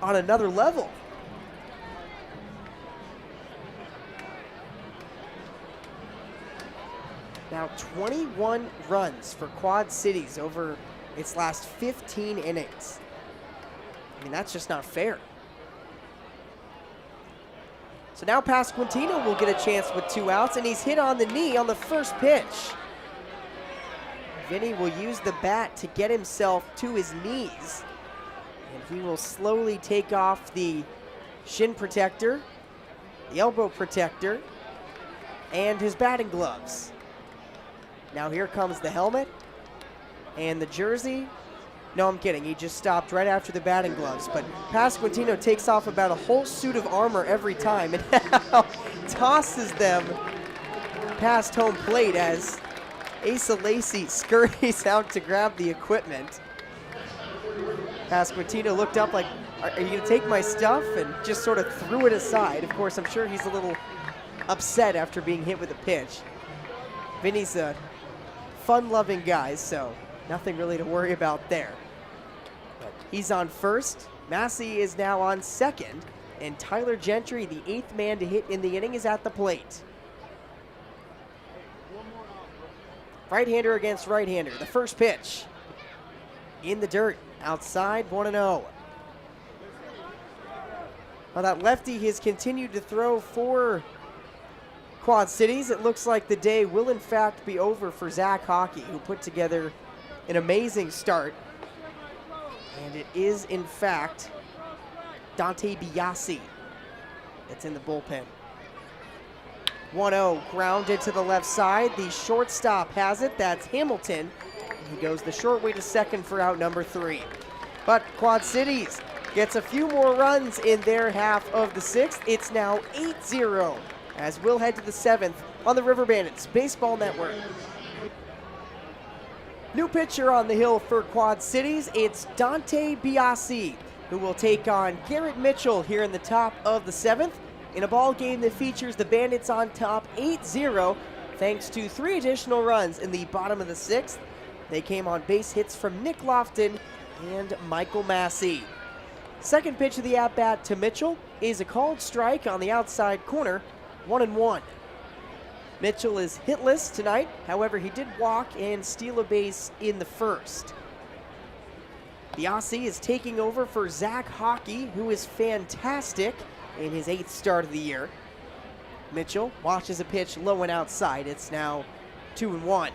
Speaker 1: on another level. Now 21 runs for Quad Cities over its last 15 innings. I mean, that's just not fair. So now Pasquantino will get a chance with 2 outs, and he's hit on the knee on the first pitch. Vinny will use the bat to get himself to his knees, and he will slowly take off the shin protector, the elbow protector, and his batting gloves. Now here comes the helmet and the jersey. No, I'm kidding. He just stopped right after the batting gloves. But Pasquantino takes off about a whole suit of armor every time and now tosses them past home plate as Asa Lacey scurries out to grab the equipment. Pasquantino looked up like, are you going to take my stuff? And just sort of threw it aside. Of course, I'm sure he's a little upset after being hit with a pitch. Vinny's a fun-loving guy, so nothing really to worry about there. But he's on first. Massey is now on second. And Tyler Gentry, the 8th man to hit in the inning, is at the plate. Right-hander against right-hander. The first pitch in the dirt. Outside, 1-0. Well, that lefty has continued to throw for Quad Cities. It looks like the day will in fact be over for Zach Haake, who put together an amazing start. And it is in fact Dante Biasi that's in the bullpen. 1-0 grounded to the left side. The shortstop has it. That's Hamilton. He goes the short way to second for out number 3. But Quad Cities gets a few more runs in their half of the 6th. It's now 8-0 as we'll head to the 7th on the River Bandits Baseball Network. New pitcher on the hill for Quad Cities. It's Dante Biasi, who will take on Garrett Mitchell here in the top of the 7th in a ball game that features the Bandits on top 8-0 thanks to 3 additional runs in the bottom of the 6th. They came on base hits from Nick Lofton and Michael Massey. Second pitch of the at-bat to Mitchell is a called strike on the outside corner, 1-1. Mitchell is hitless tonight. However, he did walk and steal a base in the first. Biasi is taking over for Zach Haake, who is fantastic in his 8th start of the year. Mitchell watches a pitch low and outside. It's now 2-1.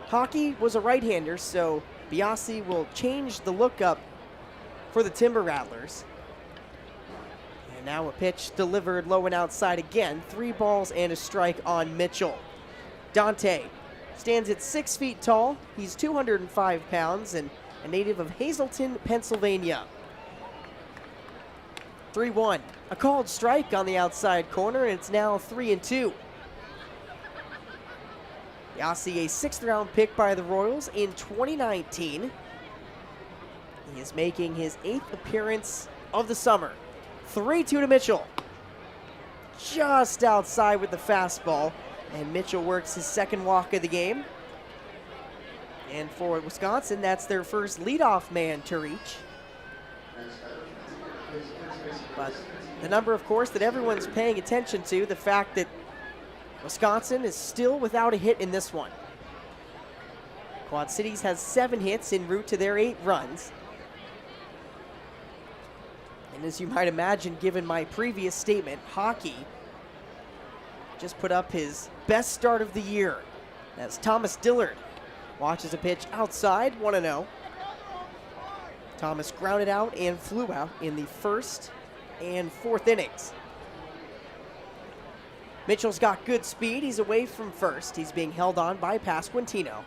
Speaker 1: Haake was a right-hander, so Biasi will change the lookup for the Timber Rattlers. And now a pitch delivered low and outside again. 3 balls and a strike on Mitchell. Dante stands at 6 feet tall. He's 205 pounds and a native of Hazleton, Pennsylvania. 3-1. A called strike on the outside corner, and it's now 3-2. Biasi, a 6th round pick by the Royals in 2019. He is making his 8th appearance of the summer. 3-2 to Mitchell. Just outside with the fastball, and Mitchell works his 2nd walk of the game. And for Wisconsin, that's their first leadoff man to reach. But the number, of course, that everyone's paying attention to, the fact that Wisconsin is still without a hit in this one. Quad Cities has 7 hits en route to their 8 runs. And as you might imagine, given my previous statement, Haake just put up his best start of the year as Thomas Dillard watches a pitch outside, 1-0. Thomas grounded out and flew out in the 1st and 4th innings. Mitchell's got good speed. He's away from first. He's being held on by Pasquantino.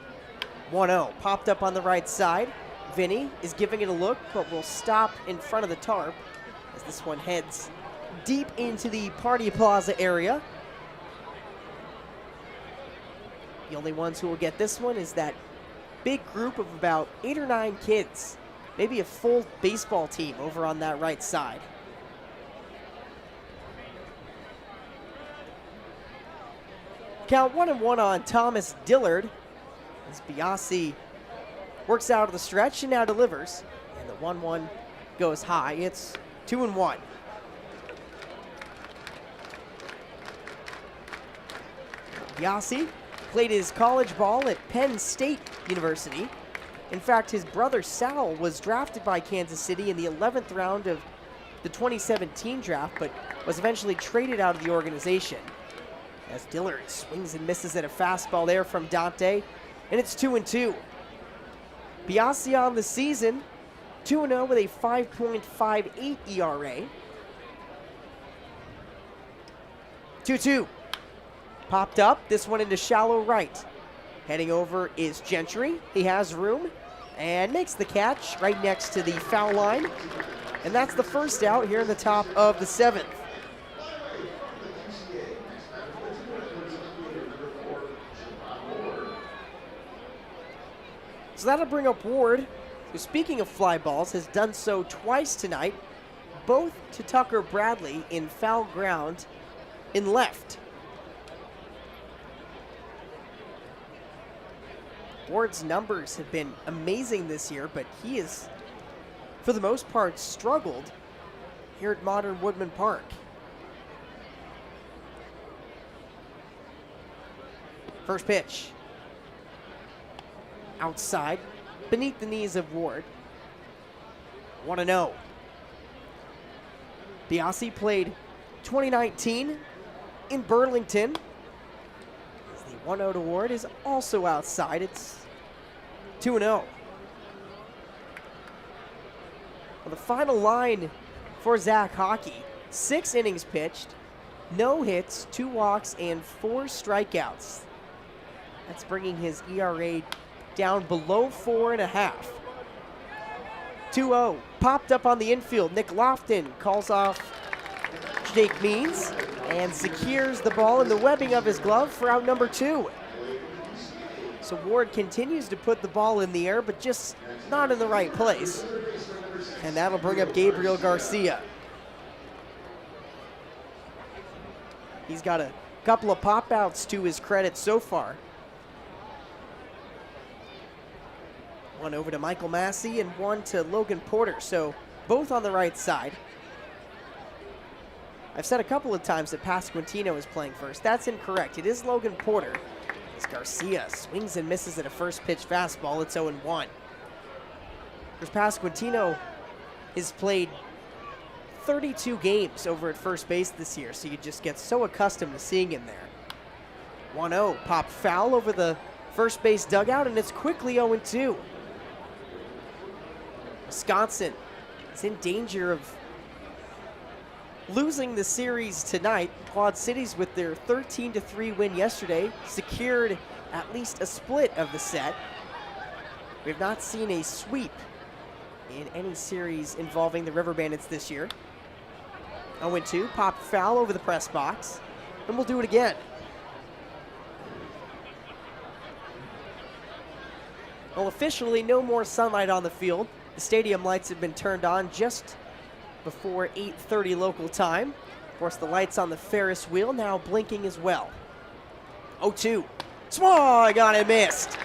Speaker 1: 1-0, popped up on the right side. Vinny is giving it a look, but will stop in front of the tarp as this one heads deep into the Party Plaza area. The only ones who will get this one is that big group of about 8 or 9 kids. Maybe a full baseball team over on that right side. Count 1-1 on Thomas Dillard as Biasi works out of the stretch and now delivers. And the 1-1 goes high. It's 2-1. Biasi played his college ball at Penn State University. In fact, his brother Sal was drafted by Kansas City in the 11th round of the 2017 draft, but was eventually traded out of the organization. As Dillard swings and misses at a fastball there from Dante, and it's 2-2. Biasi on the season, 2-0 with a 5.58 ERA. 2-2. Popped up, this one into shallow right. Heading over is Gentry. He has room and makes the catch right next to the foul line. And that's the first out here in the top of the 7th. So that'll bring up Ward, who, speaking of fly balls, has done so twice tonight, both to Tucker Bradley in foul ground in left. Ward's numbers have been amazing this year, but he has, for the most part, struggled here at Modern Woodman Park. First pitch. Outside, beneath the knees of Ward. 1-0. Biasi played 2019 in Burlington. The 1-0 to Ward is also outside. It's 2-0. Well, the final line for Zach Haake, 6 innings pitched, no hits, 2 walks, and 4 strikeouts. That's bringing his ERA down below 4.5. 2-0, popped up on the infield. Nick Lofton calls off Jake Means and secures the ball in the webbing of his glove for out number 2. So Ward continues to put the ball in the air, but just not in the right place. And that'll bring up Gabriel Garcia. He's got a couple of pop-outs to his credit so far. One over to Michael Massey and one to Logan Porter, so both on the right side. I've said a couple of times that Pasquantino is playing first. That's incorrect. It is Logan Porter. As Garcia swings and misses at a first pitch fastball, it's 0-1. Because Pasquantino has played 32 games over at first base this year, so you just get so accustomed to seeing him there. 1-0, pop foul over the first base dugout, and it's quickly 0-2. Wisconsin is in danger of losing the series tonight. Quad Cities, with their 13-3 win yesterday, secured at least a split of the set. We have not seen a sweep in any series involving the River Bandits this year. 0-2, pop foul over the press box, and we'll do it again. Well, officially, no more sunlight on the field. The stadium lights have been turned on just before 8:30 local time. Of course, the lights on the Ferris wheel now blinking as well. 0-2. Swung on and missed.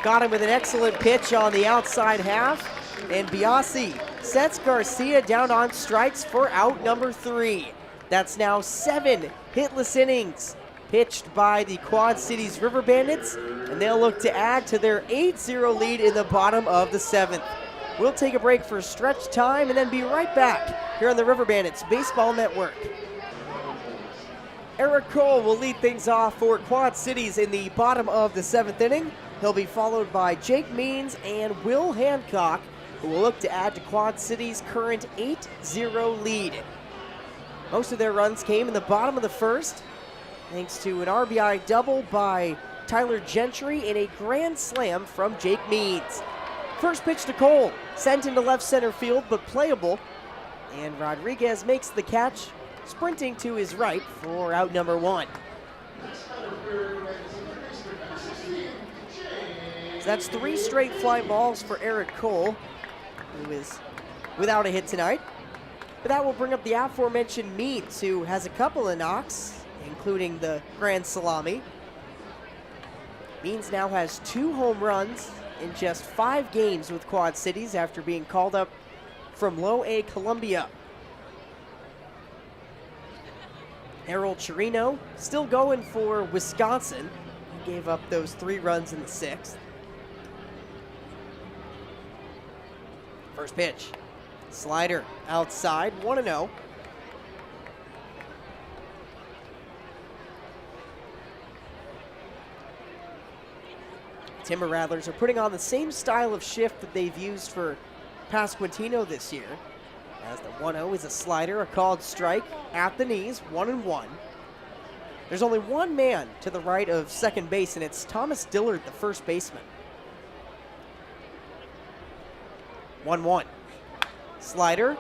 Speaker 1: Got him with an excellent pitch on the outside half. And Biasi sets Garcia down on strikes for out number 3. That's now 7 hitless innings pitched by the Quad Cities River Bandits, and they'll look to add to their 8-0 lead in the bottom of the 7th. We'll take a break for stretch time and then be right back here on the River Bandits Baseball Network. Eric Cole will lead things off for Quad Cities in the bottom of the 7th inning. He'll be followed by Jake Means and Will Hancock, who will look to add to Quad Cities' current 8-0 lead. Most of their runs came in the bottom of the first, thanks to an RBI double by Tyler Gentry and a grand slam from Jake Meads. First pitch to Cole, sent into left center field, but playable. And Rodriguez makes the catch, sprinting to his right for out number 1. So that's 3 straight fly balls for Eric Cole, who is without a hit tonight. But that will bring up the aforementioned Meads, who has a couple of knocks, including the grand salami. Meads now has 2 home runs in just 5 games with Quad Cities after being called up from Low A Columbia. Harold Chirino still going for Wisconsin. He gave up those 3 runs in the 6th. First pitch, slider outside, 1-0. Timber Rattlers are putting on the same style of shift that they've used for Pasquantino this year. As the 1-0 is a slider, a called strike at the knees, 1-1. There's only one man to the right of second base, and it's Thomas Dillard, the first baseman. 1-1. Slider,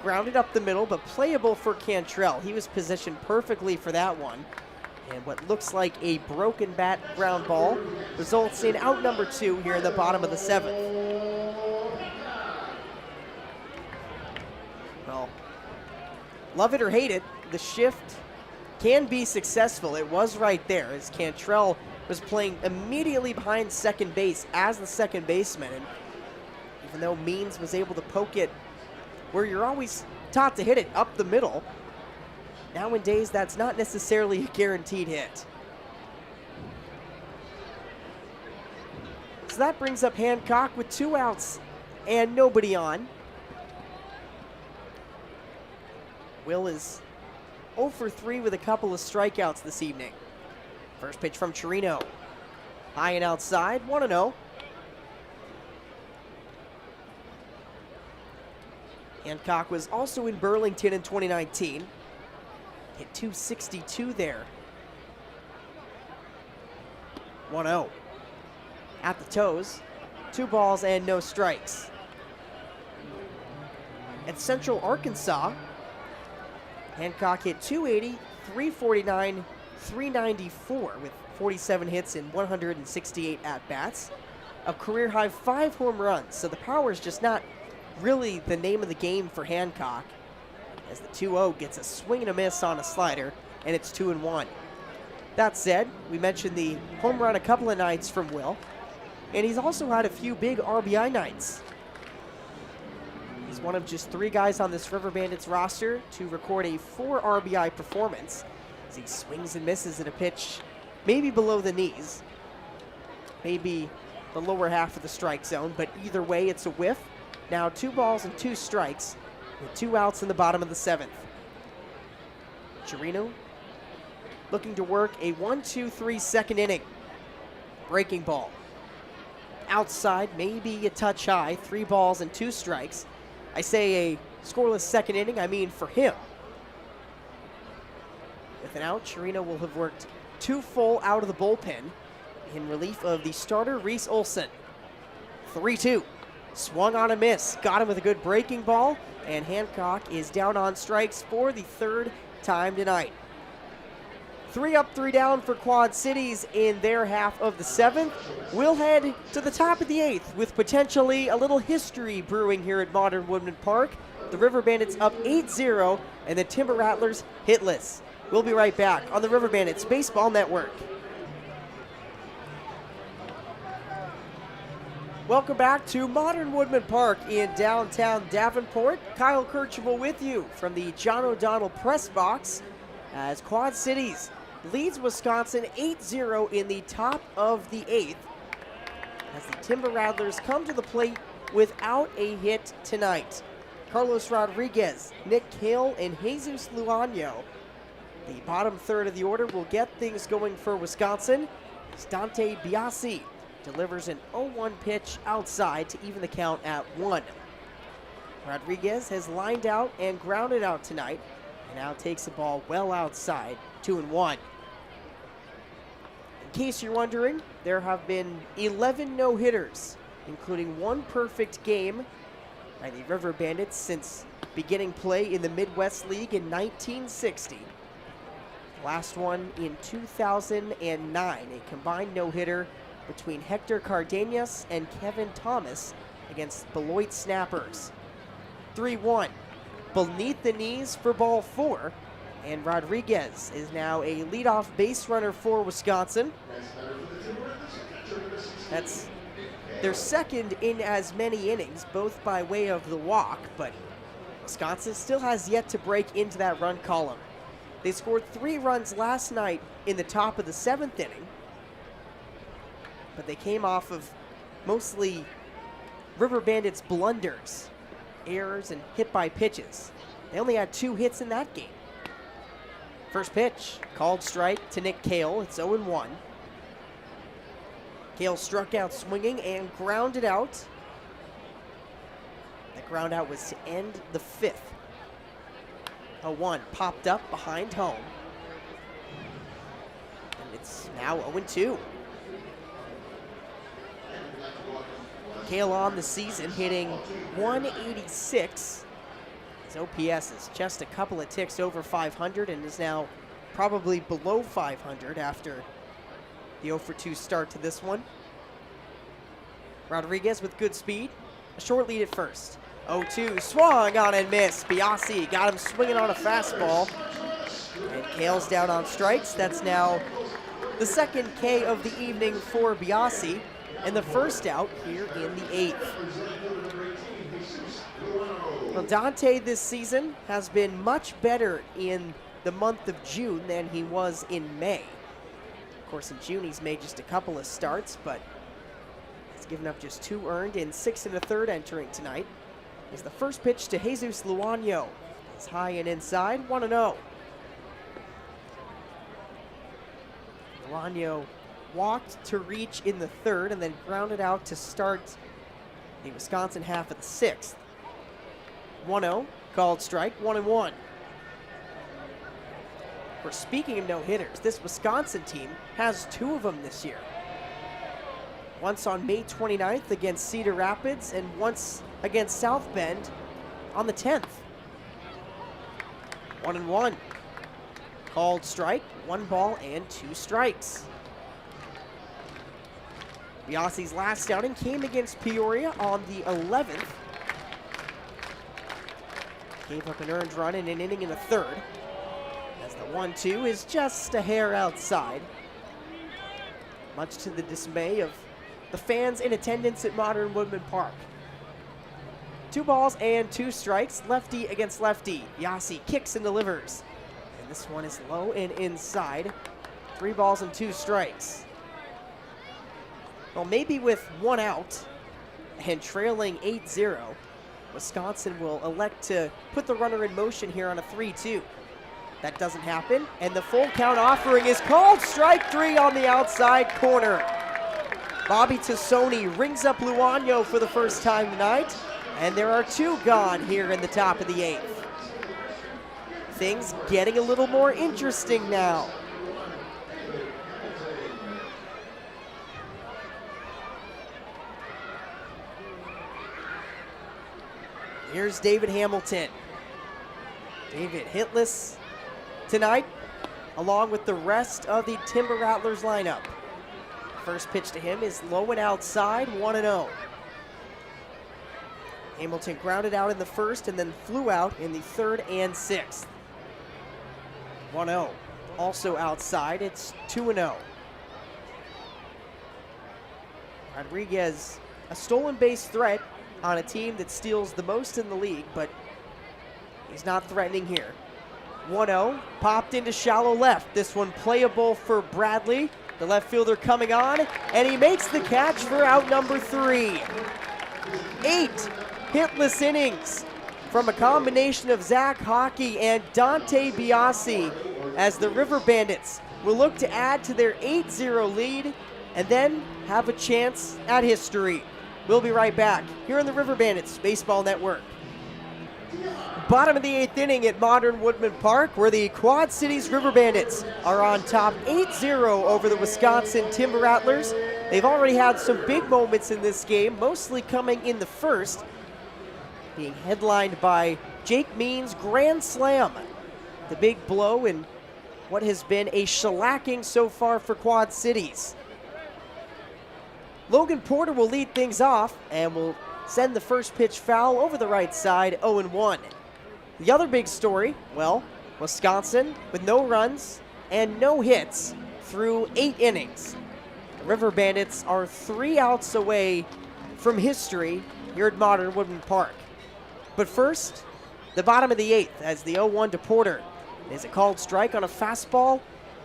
Speaker 1: grounded up the middle, but playable for Cantrell. He was positioned perfectly for that one. And what looks like a broken bat ground ball results in out number 2 here in the bottom of the 7th. Well, love it or hate it, the shift can be successful. It was right there as Cantrell was playing immediately behind second base as the second baseman. And even though Means was able to poke it where you're always taught to hit it, up the middle, nowadays that's not necessarily a guaranteed hit. So that brings up Hancock with 2 outs and nobody on. Will is 0 for 3 with a couple of strikeouts this evening. First pitch from Chirino. High and outside, 1-0. Hancock was also in Burlington in 2019. Hit 262 there. 1-0. At the toes, 2 balls and no strikes. At Central Arkansas, Hancock hit 280, 349, 394 with 47 hits and 168 at-bats. A career-high 5 home runs, so the power is just not really the name of the game for Hancock, as the 2-0 gets a swing and a miss on a slider, and it's 2-1. That said, we mentioned the home run a couple of nights from Will, and he's also had a few big RBI nights. He's one of just 3 guys on this River Bandits roster to record a 4 RBI performance, as he swings and misses at a pitch maybe below the knees, maybe the lower half of the strike zone, but either way it's a whiff. Now 2 balls and 2 strikes with 2 outs in the bottom of the 7th. Chirino looking to work a 1-2-3 second inning. Breaking ball. Outside, maybe a touch high, 3 balls and 2 strikes. I say a scoreless second inning, I mean for him. With an out, Chirino will have worked 2 full out of the bullpen in relief of the starter, Reese Olson. 3-2. Swung on a miss, got him with a good breaking ball, and Hancock is down on strikes for the 3rd time tonight. 3 up, 3 down for Quad Cities in their half of the 7th. We'll head to the top of the 8th with potentially a little history brewing here at Modern Woodman Park. The River Bandits up 8-0 and the Timber Rattlers hitless. We'll be right back on the River Bandits Baseball Network. Welcome back to Modern Woodman Park in downtown Davenport. Kyle Kirchhoff with you from the John O'Donnell press box as Quad Cities leads Wisconsin 8-0 in the top of the 8th as the Timber Rattlers come to the plate without a hit tonight. Carlos Rodriguez, Nick Hill, and Jesus Luano. The bottom third of the order will get things going for Wisconsin as Dante Biasi delivers an 0-1 pitch outside to even the count at 1. Rodriguez has lined out and grounded out tonight and now takes the ball well outside, 2-1. In case you're wondering, there have been 11 no-hitters, including one perfect game by the River Bandits since beginning play in the Midwest League in 1960. Last one in 2009, a combined no-hitter between Hector Cardenas and Kevin Thomas against Beloit Snappers. 3-1, beneath the knees for ball 4, and Rodriguez is now a leadoff base runner for Wisconsin. That's their second in as many innings, both by way of the walk, but Wisconsin still has yet to break into that run column. They scored 3 runs last night in the top of the 7th inning, but they came off of mostly River Bandits blunders, errors, and hit by pitches. They only had 2 hits in that game. First pitch, called strike to Nick Kale. It's 0-1. Kale struck out swinging and grounded out. That ground out was to end the 5th. 0-1 popped up behind home. And it's now 0-2. Kale on the season hitting 186. His OPS is just a couple of ticks over 500 and is now probably below 500 after the 0-2 start to this one. Rodriguez with good speed. A short lead at first. 0-2, swung on and missed. Biasi got him swinging on a fastball. And Kale's down on strikes. That's now the second K of the evening for Biasi, and the first out here in the 8th. Well, Dante this season has been much better in the month of June than he was in May. Of course, in June he's made just a couple of starts, but he's given up just 2 earned in 6 1/3 entering tonight. Is the first pitch to Jesus Luano. It's high and inside, 1-0. Luano walked to reach in the 3rd and then grounded out to start the Wisconsin half of the 6th. 1-0, called strike, 1-1. We're speaking of no-hitters. This Wisconsin team has 2 of them this year. Once on May 29th against Cedar Rapids and once against South Bend on the 10th. 1-1. Called strike, 1 ball and 2 strikes. Biasi's last outing came against Peoria on the 11th. Gave up an earned run in an inning in the 3rd. As the 1-2 is just a hair outside. Much to the dismay of the fans in attendance at Modern Woodman Park. 2 balls and 2 strikes, lefty against lefty. Biasi kicks and delivers. And this one is low and inside. 3 balls and 2 strikes. Well, maybe with 1 out and trailing 8-0, Wisconsin will elect to put the runner in motion here on a 3-2. That doesn't happen, and the full count offering is called strike 3 on the outside corner. Bobby Tassoni rings up Luano for the first time tonight, and there are 2 gone here in the top of the 8th. Things getting a little more interesting now. Here's David Hamilton. David hitless tonight, along with the rest of the Timber Rattlers lineup. First pitch to him is low and outside, 1-0. Hamilton grounded out in the 1st and then flew out in the 3rd and 6th. 1-0. Also outside, it's 2-0. Rodriguez, a stolen base threat on a team that steals the most in the league, but he's not threatening here. 1-0, popped into shallow left. This one playable for Bradley, the left fielder coming on, and he makes the catch for out number 3. 8 hitless innings from a combination of Zach Haake and Dante Biasi as the River Bandits will look to add to their 8-0 lead and then have a chance at history. We'll be right back here on the River Bandits Baseball Network. Bottom of the 8th inning at Modern Woodman Park, where the Quad Cities River Bandits are on top 8-0 over the Wisconsin Timber Rattlers. They've already had some big moments in this game, mostly coming in the first, being headlined by Jake Means' grand slam. The big blow in what has been a shellacking so far for Quad Cities. Logan Porter will lead things off and will send the first pitch foul over the right side, 0-1. The other big story, well, Wisconsin with no runs and no hits through 8 innings. The River Bandits are 3 outs away from history here at Modern Woodman Park. But first, the bottom of the 8th as the 0-1 to Porter. Is a called strike on a fastball,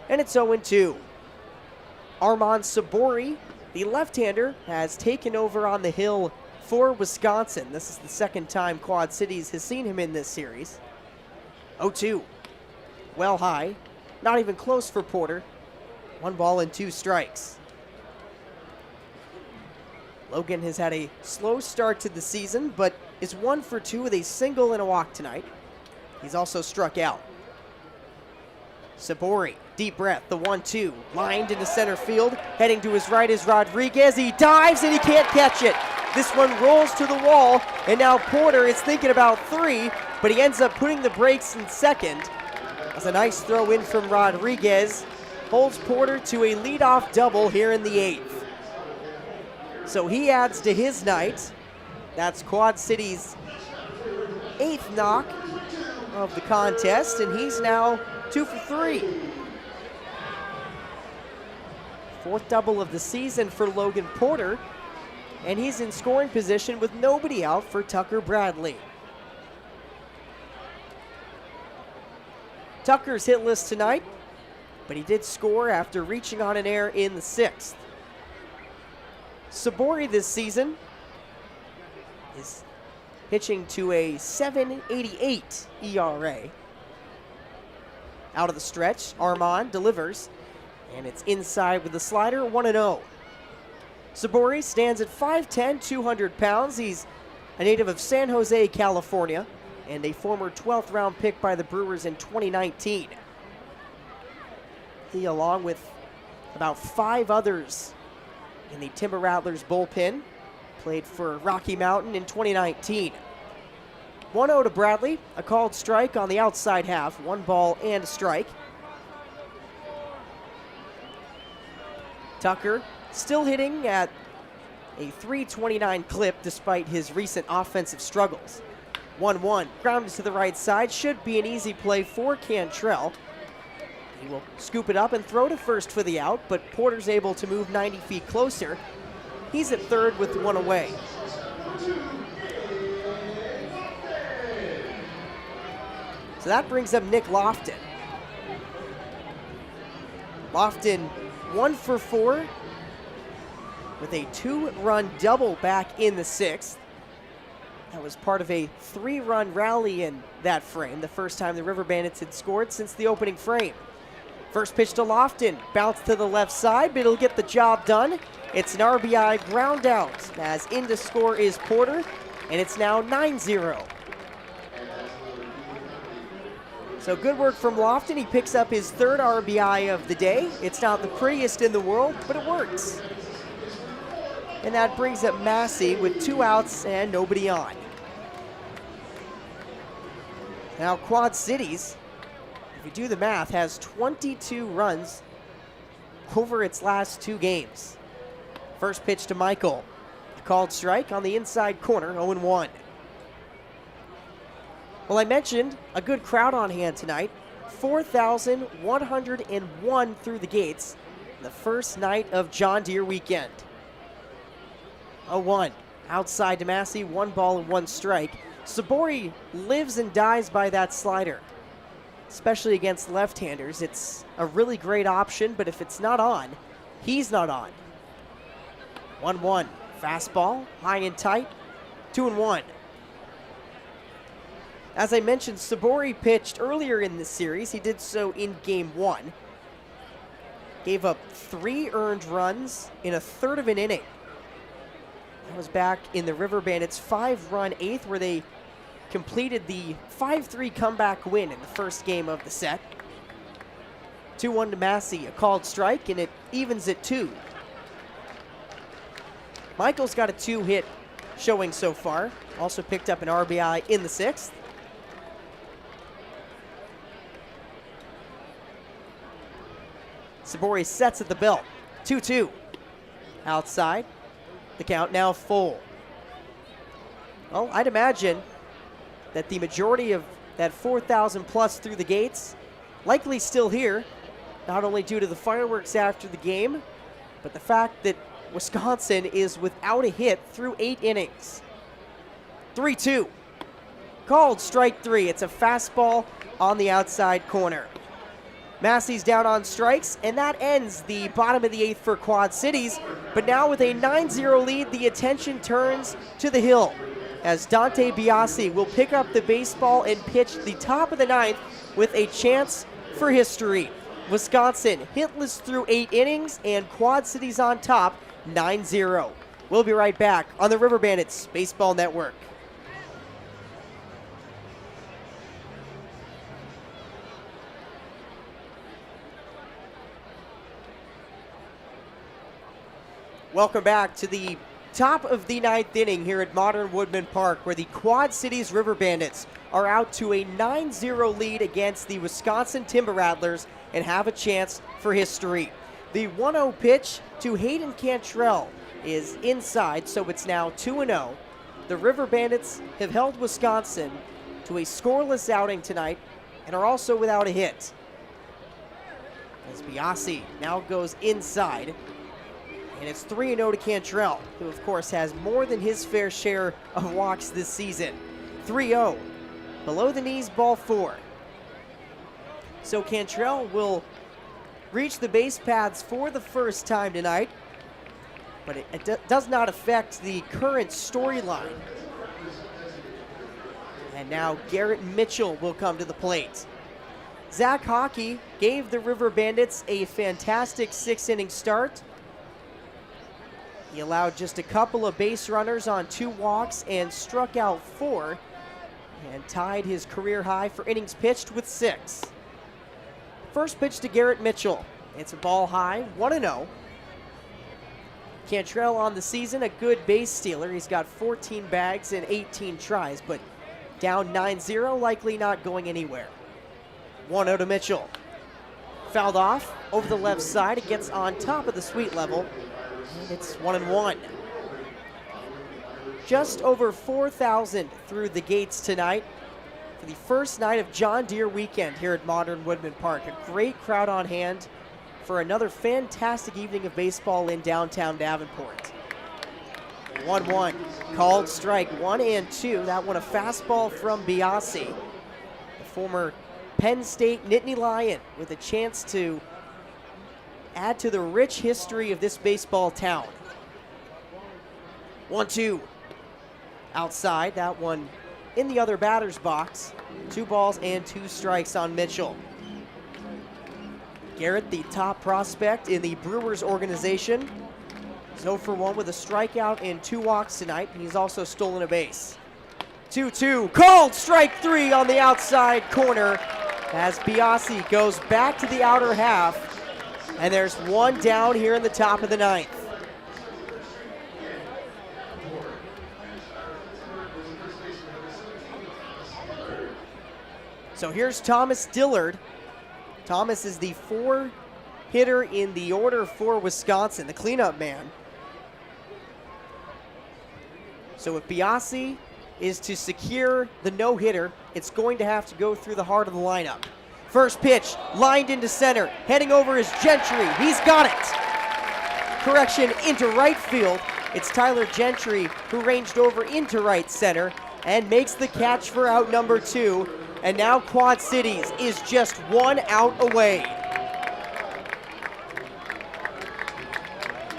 Speaker 1: and it's 0-2. Armand Sabori, the left-hander, has taken over on the hill for Wisconsin. This is the second time Quad Cities has seen him in this series. 0-2. Well high. Not even close for Porter. 1 ball and 2 strikes. Logan has had a slow start to the season, but is 1 for 2 with a single and a walk tonight. He's also struck out. Sabori, deep breath, the 1-2, lined into center field. Heading to his right is Rodriguez. He dives and he can't catch it. This one rolls to the wall, and now Porter is thinking about 3, but he ends up putting the brakes in second. That's a nice throw in from Rodriguez. Holds Porter to a leadoff double here in the 8th. So he adds to his night. That's Quad Cities' 8th knock of the contest, and he's now 2 for 3. 4th double of the season for Logan Porter, and he's in scoring position with nobody out for Tucker Bradley. Tucker's hitless tonight, but he did score after reaching on an error in the 6th. Sabori this season is pitching to a 7.88 ERA. Out of the stretch, Armand delivers, and it's inside with the slider, 1-0. Sabori stands at 5'10", 200 pounds. He's a native of San Jose, California, and a former 12th round pick by the Brewers in 2019. He, along with about 5 others in the Timber Rattlers bullpen, played for Rocky Mountain in 2019. 1-0 to Bradley, a called strike on the outside half, 1 ball and a strike. Tucker still hitting at a .329 clip despite his recent offensive struggles. 1-1, grounded to the right side, should be an easy play for Cantrell. He will scoop it up and throw to first for the out, but Porter's able to move 90 feet closer. He's at third with 1 away. So that brings up Nick Lofton. Lofton 1 for 4 with a 2-run double back in the 6th. That was part of a 3-run rally in that frame, the first time the River Bandits had scored since the opening frame. First pitch to Lofton, bounce to the left side, but it'll get the job done. It's an RBI ground out, as in to score is Porter, and it's now 9-0. So good work from Lofton. He picks up his 3rd RBI of the day. It's not the prettiest in the world, but it works. And that brings up Massey with 2 outs and nobody on. Now Quad Cities, if you do the math, has 22 runs over its last 2 games. First pitch to Michael. A called strike on the inside corner, 0-1. Well, I mentioned a good crowd on hand tonight. 4,101 through the gates, the first night of John Deere weekend. 0-1, outside to Massey, 1 ball and 1 strike. Sabori lives and dies by that slider, especially against left-handers. It's a really great option, but if it's not on, he's not on. 1-1, fastball, high and tight, 2-1. As I mentioned, Sabori pitched earlier in this series. He did so in Game 1. Gave up 3 earned runs in a third of an inning. That was back in the River Bandits' 5-run 8th, where they completed the 5-3 comeback win in the first game of the set. 2-1 to Massey, a called strike, and it evens at 2. Michael's got a 2-hit showing so far. Also picked up an RBI in the 6th. Sabori sets at the belt. 2-2. Outside. The count now full. Well, I'd imagine that the majority of that 4,000 plus through the gates likely still here, not only due to the fireworks after the game, but the fact that Wisconsin is without a hit through 8 innings. 3-2. Called strike 3. It's a fastball on the outside corner. Massey's down on strikes, and that ends the bottom of the 8th for Quad Cities. But now with a 9-0 lead, the attention turns to the hill as Dante Biasi will pick up the baseball and pitch the top of the 9th with a chance for history. Wisconsin hitless through 8 innings, and Quad Cities on top 9-0. We'll be right back on the River Bandits Baseball Network. Welcome back to the top of the 9th inning here at Modern Woodman Park, where the Quad Cities River Bandits are out to a 9-0 lead against the Wisconsin Timber Rattlers and have a chance for history. The 1-0 pitch to Hayden Cantrell is inside, so it's now 2-0. The River Bandits have held Wisconsin to a scoreless outing tonight and are also without a hit. As Biasi now goes inside. And it's 3-0 to Cantrell, who of course has more than his fair share of walks this season. 3-0, below the knees, ball 4. So Cantrell will reach the base paths for the first time tonight, but it does not affect the current storyline. And now Garrett Mitchell will come to the plate. Zach Haake gave the River Bandits a fantastic 6-inning start. He allowed just a couple of base runners on 2 walks and struck out 4 and tied his career high for innings pitched with 6. First pitch to Garrett Mitchell. It's a ball high, 1-0. Cantrell on the season, a good base stealer. He's got 14 bags and 18 tries, but down 9-0, likely not going anywhere. 1-0 to Mitchell. Fouled off over the left side. It gets on top of the sweet level. And it's 1-1. Just over 4,000 through the gates tonight for the first night of John Deere weekend here at Modern Woodman Park. A great crowd on hand for another fantastic evening of baseball in downtown Davenport. 1-1, called strike 1 and 2. That one a fastball from Biasi, the former Penn State Nittany Lion, with a chance to add to the rich history of this baseball town. 1-2. Outside, that one in the other batter's box. 2 balls and 2 strikes on Mitchell. Garrett, the top prospect in the Brewers organization, is 0 for 1 with a strikeout and 2 walks tonight, and he's also stolen a base. 2-2, called strike 3 on the outside corner as Biasi goes back to the outer half. And there's 1 down here in the top of the 9th. So here's Thomas Dillard. Thomas is the 4 hitter in the order for Wisconsin, the cleanup man. So if Biasi is to secure the no-hitter, it's going to have to go through the heart of the lineup. First pitch, lined into center, heading over is Gentry. He's got it. Correction, into right field. It's Tyler Gentry who ranged over into right center and makes the catch for out number 2. And now Quad Cities is just 1 out away.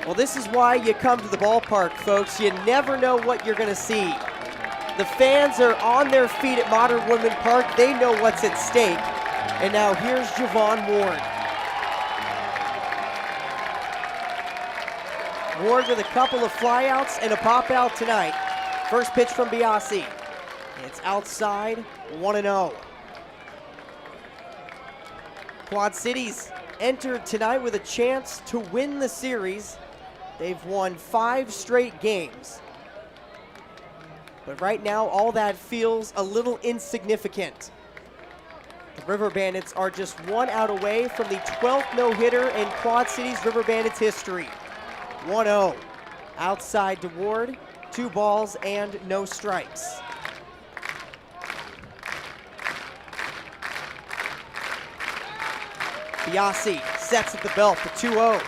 Speaker 1: Well, this is why you come to the ballpark, folks. You never know what you're going to see. The fans are on their feet at Modern Woodman Park. They know what's at stake. And now here's Javon Ward. Ward with a couple of flyouts and a pop out tonight. First pitch from Biasi. It's outside, 1-0. Quad Cities entered tonight with a chance to win the series. They've won 5 straight games. But right now, all that feels a little insignificant. The River Bandits are just 1 out away from the 12th no-hitter in Quad Cities River Bandits history. 1-0. Outside to Ward, 2 balls and no strikes. Biasi sets at the belt for 2-0.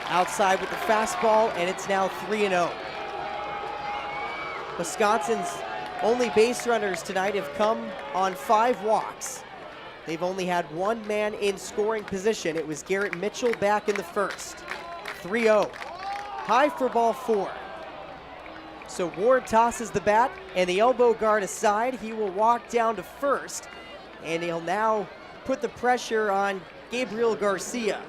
Speaker 1: Outside with the fastball, and it's now 3-0. Wisconsin's only base runners tonight have come on 5 walks. They've only had 1 man in scoring position. It was Garrett Mitchell back in the first. 3-0. High for ball 4. So Ward tosses the bat and the elbow guard aside. He will walk down to first, and he'll now put the pressure on Gabriel Garcia.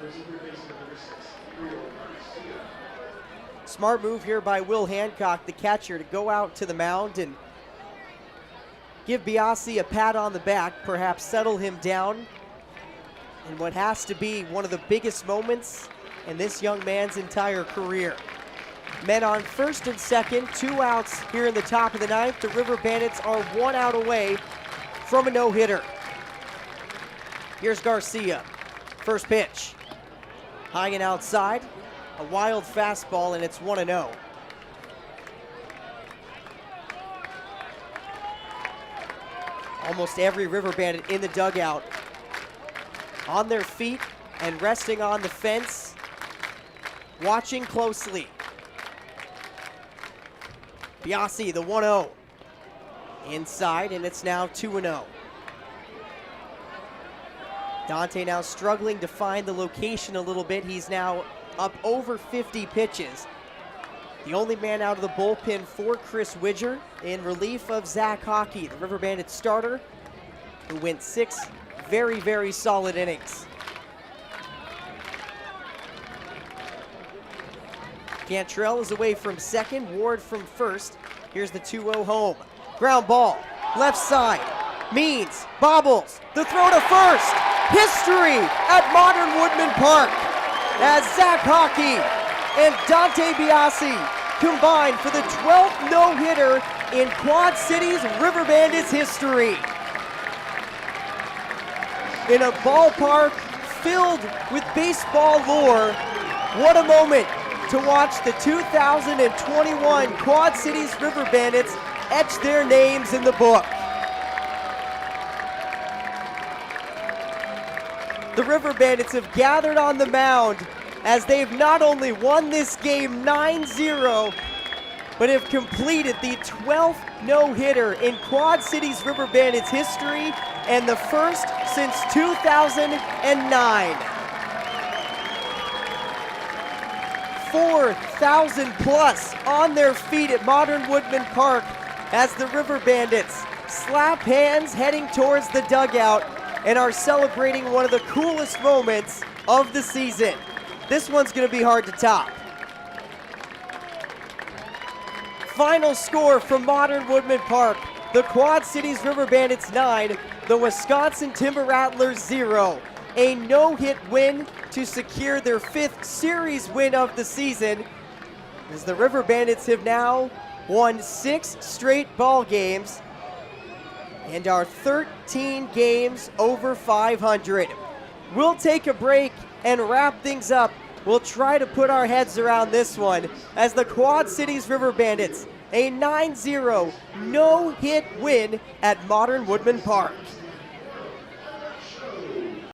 Speaker 1: Smart move here by Will Hancock, the catcher, to go out to the mound and give Biasi a pat on the back, perhaps settle him down in what has to be one of the biggest moments in this young man's entire career. Men on first and second, 2 outs here in the top of the 9th. The River Bandits are 1 out away from a no-hitter. Here's Garcia. First pitch. High and outside. A wild fastball, and it's 1-0. Almost every River Bandit in the dugout on their feet and resting on the fence, watching closely. Biasi, the 1-0. Inside, and it's now 2-0. Dante now struggling to find the location a little bit. He's now up over 50 pitches. The only man out of the bullpen for Chris Widger in relief of Zach Haake, the River Bandits starter, who went 6 very, very solid innings. Cantrell is away from second, Ward from first. Here's the 2-0 home. Ground ball, left side, Means, bobbles, the throw to first. History at Modern Woodman Park as Zach Haake and Dante Biasi combine for the 12th no-hitter in Quad Cities River Bandits history. In a ballpark filled with baseball lore, what a moment to watch the 2021 Quad Cities River Bandits etch their names in the book. The River Bandits have gathered on the mound as they've not only won this game 9-0, but have completed the 12th no-hitter in Quad Cities River Bandits history and the first since 2009. 4,000 plus on their feet at Modern Woodman Park as the River Bandits slap hands heading towards the dugout and are celebrating one of the coolest moments of the season. This one's going to be hard to top. Final score from Modern Woodman Park: the Quad Cities River Bandits 9, the Wisconsin Timber Rattlers 0. A no-hit win to secure their 5th series win of the season, as the River Bandits have now won 6 straight ball games and are 13 games over 500. We'll take a break and wrap things up. We'll try to put our heads around this one as the Quad Cities River Bandits, a 9-0 no-hit win at Modern Woodman Park.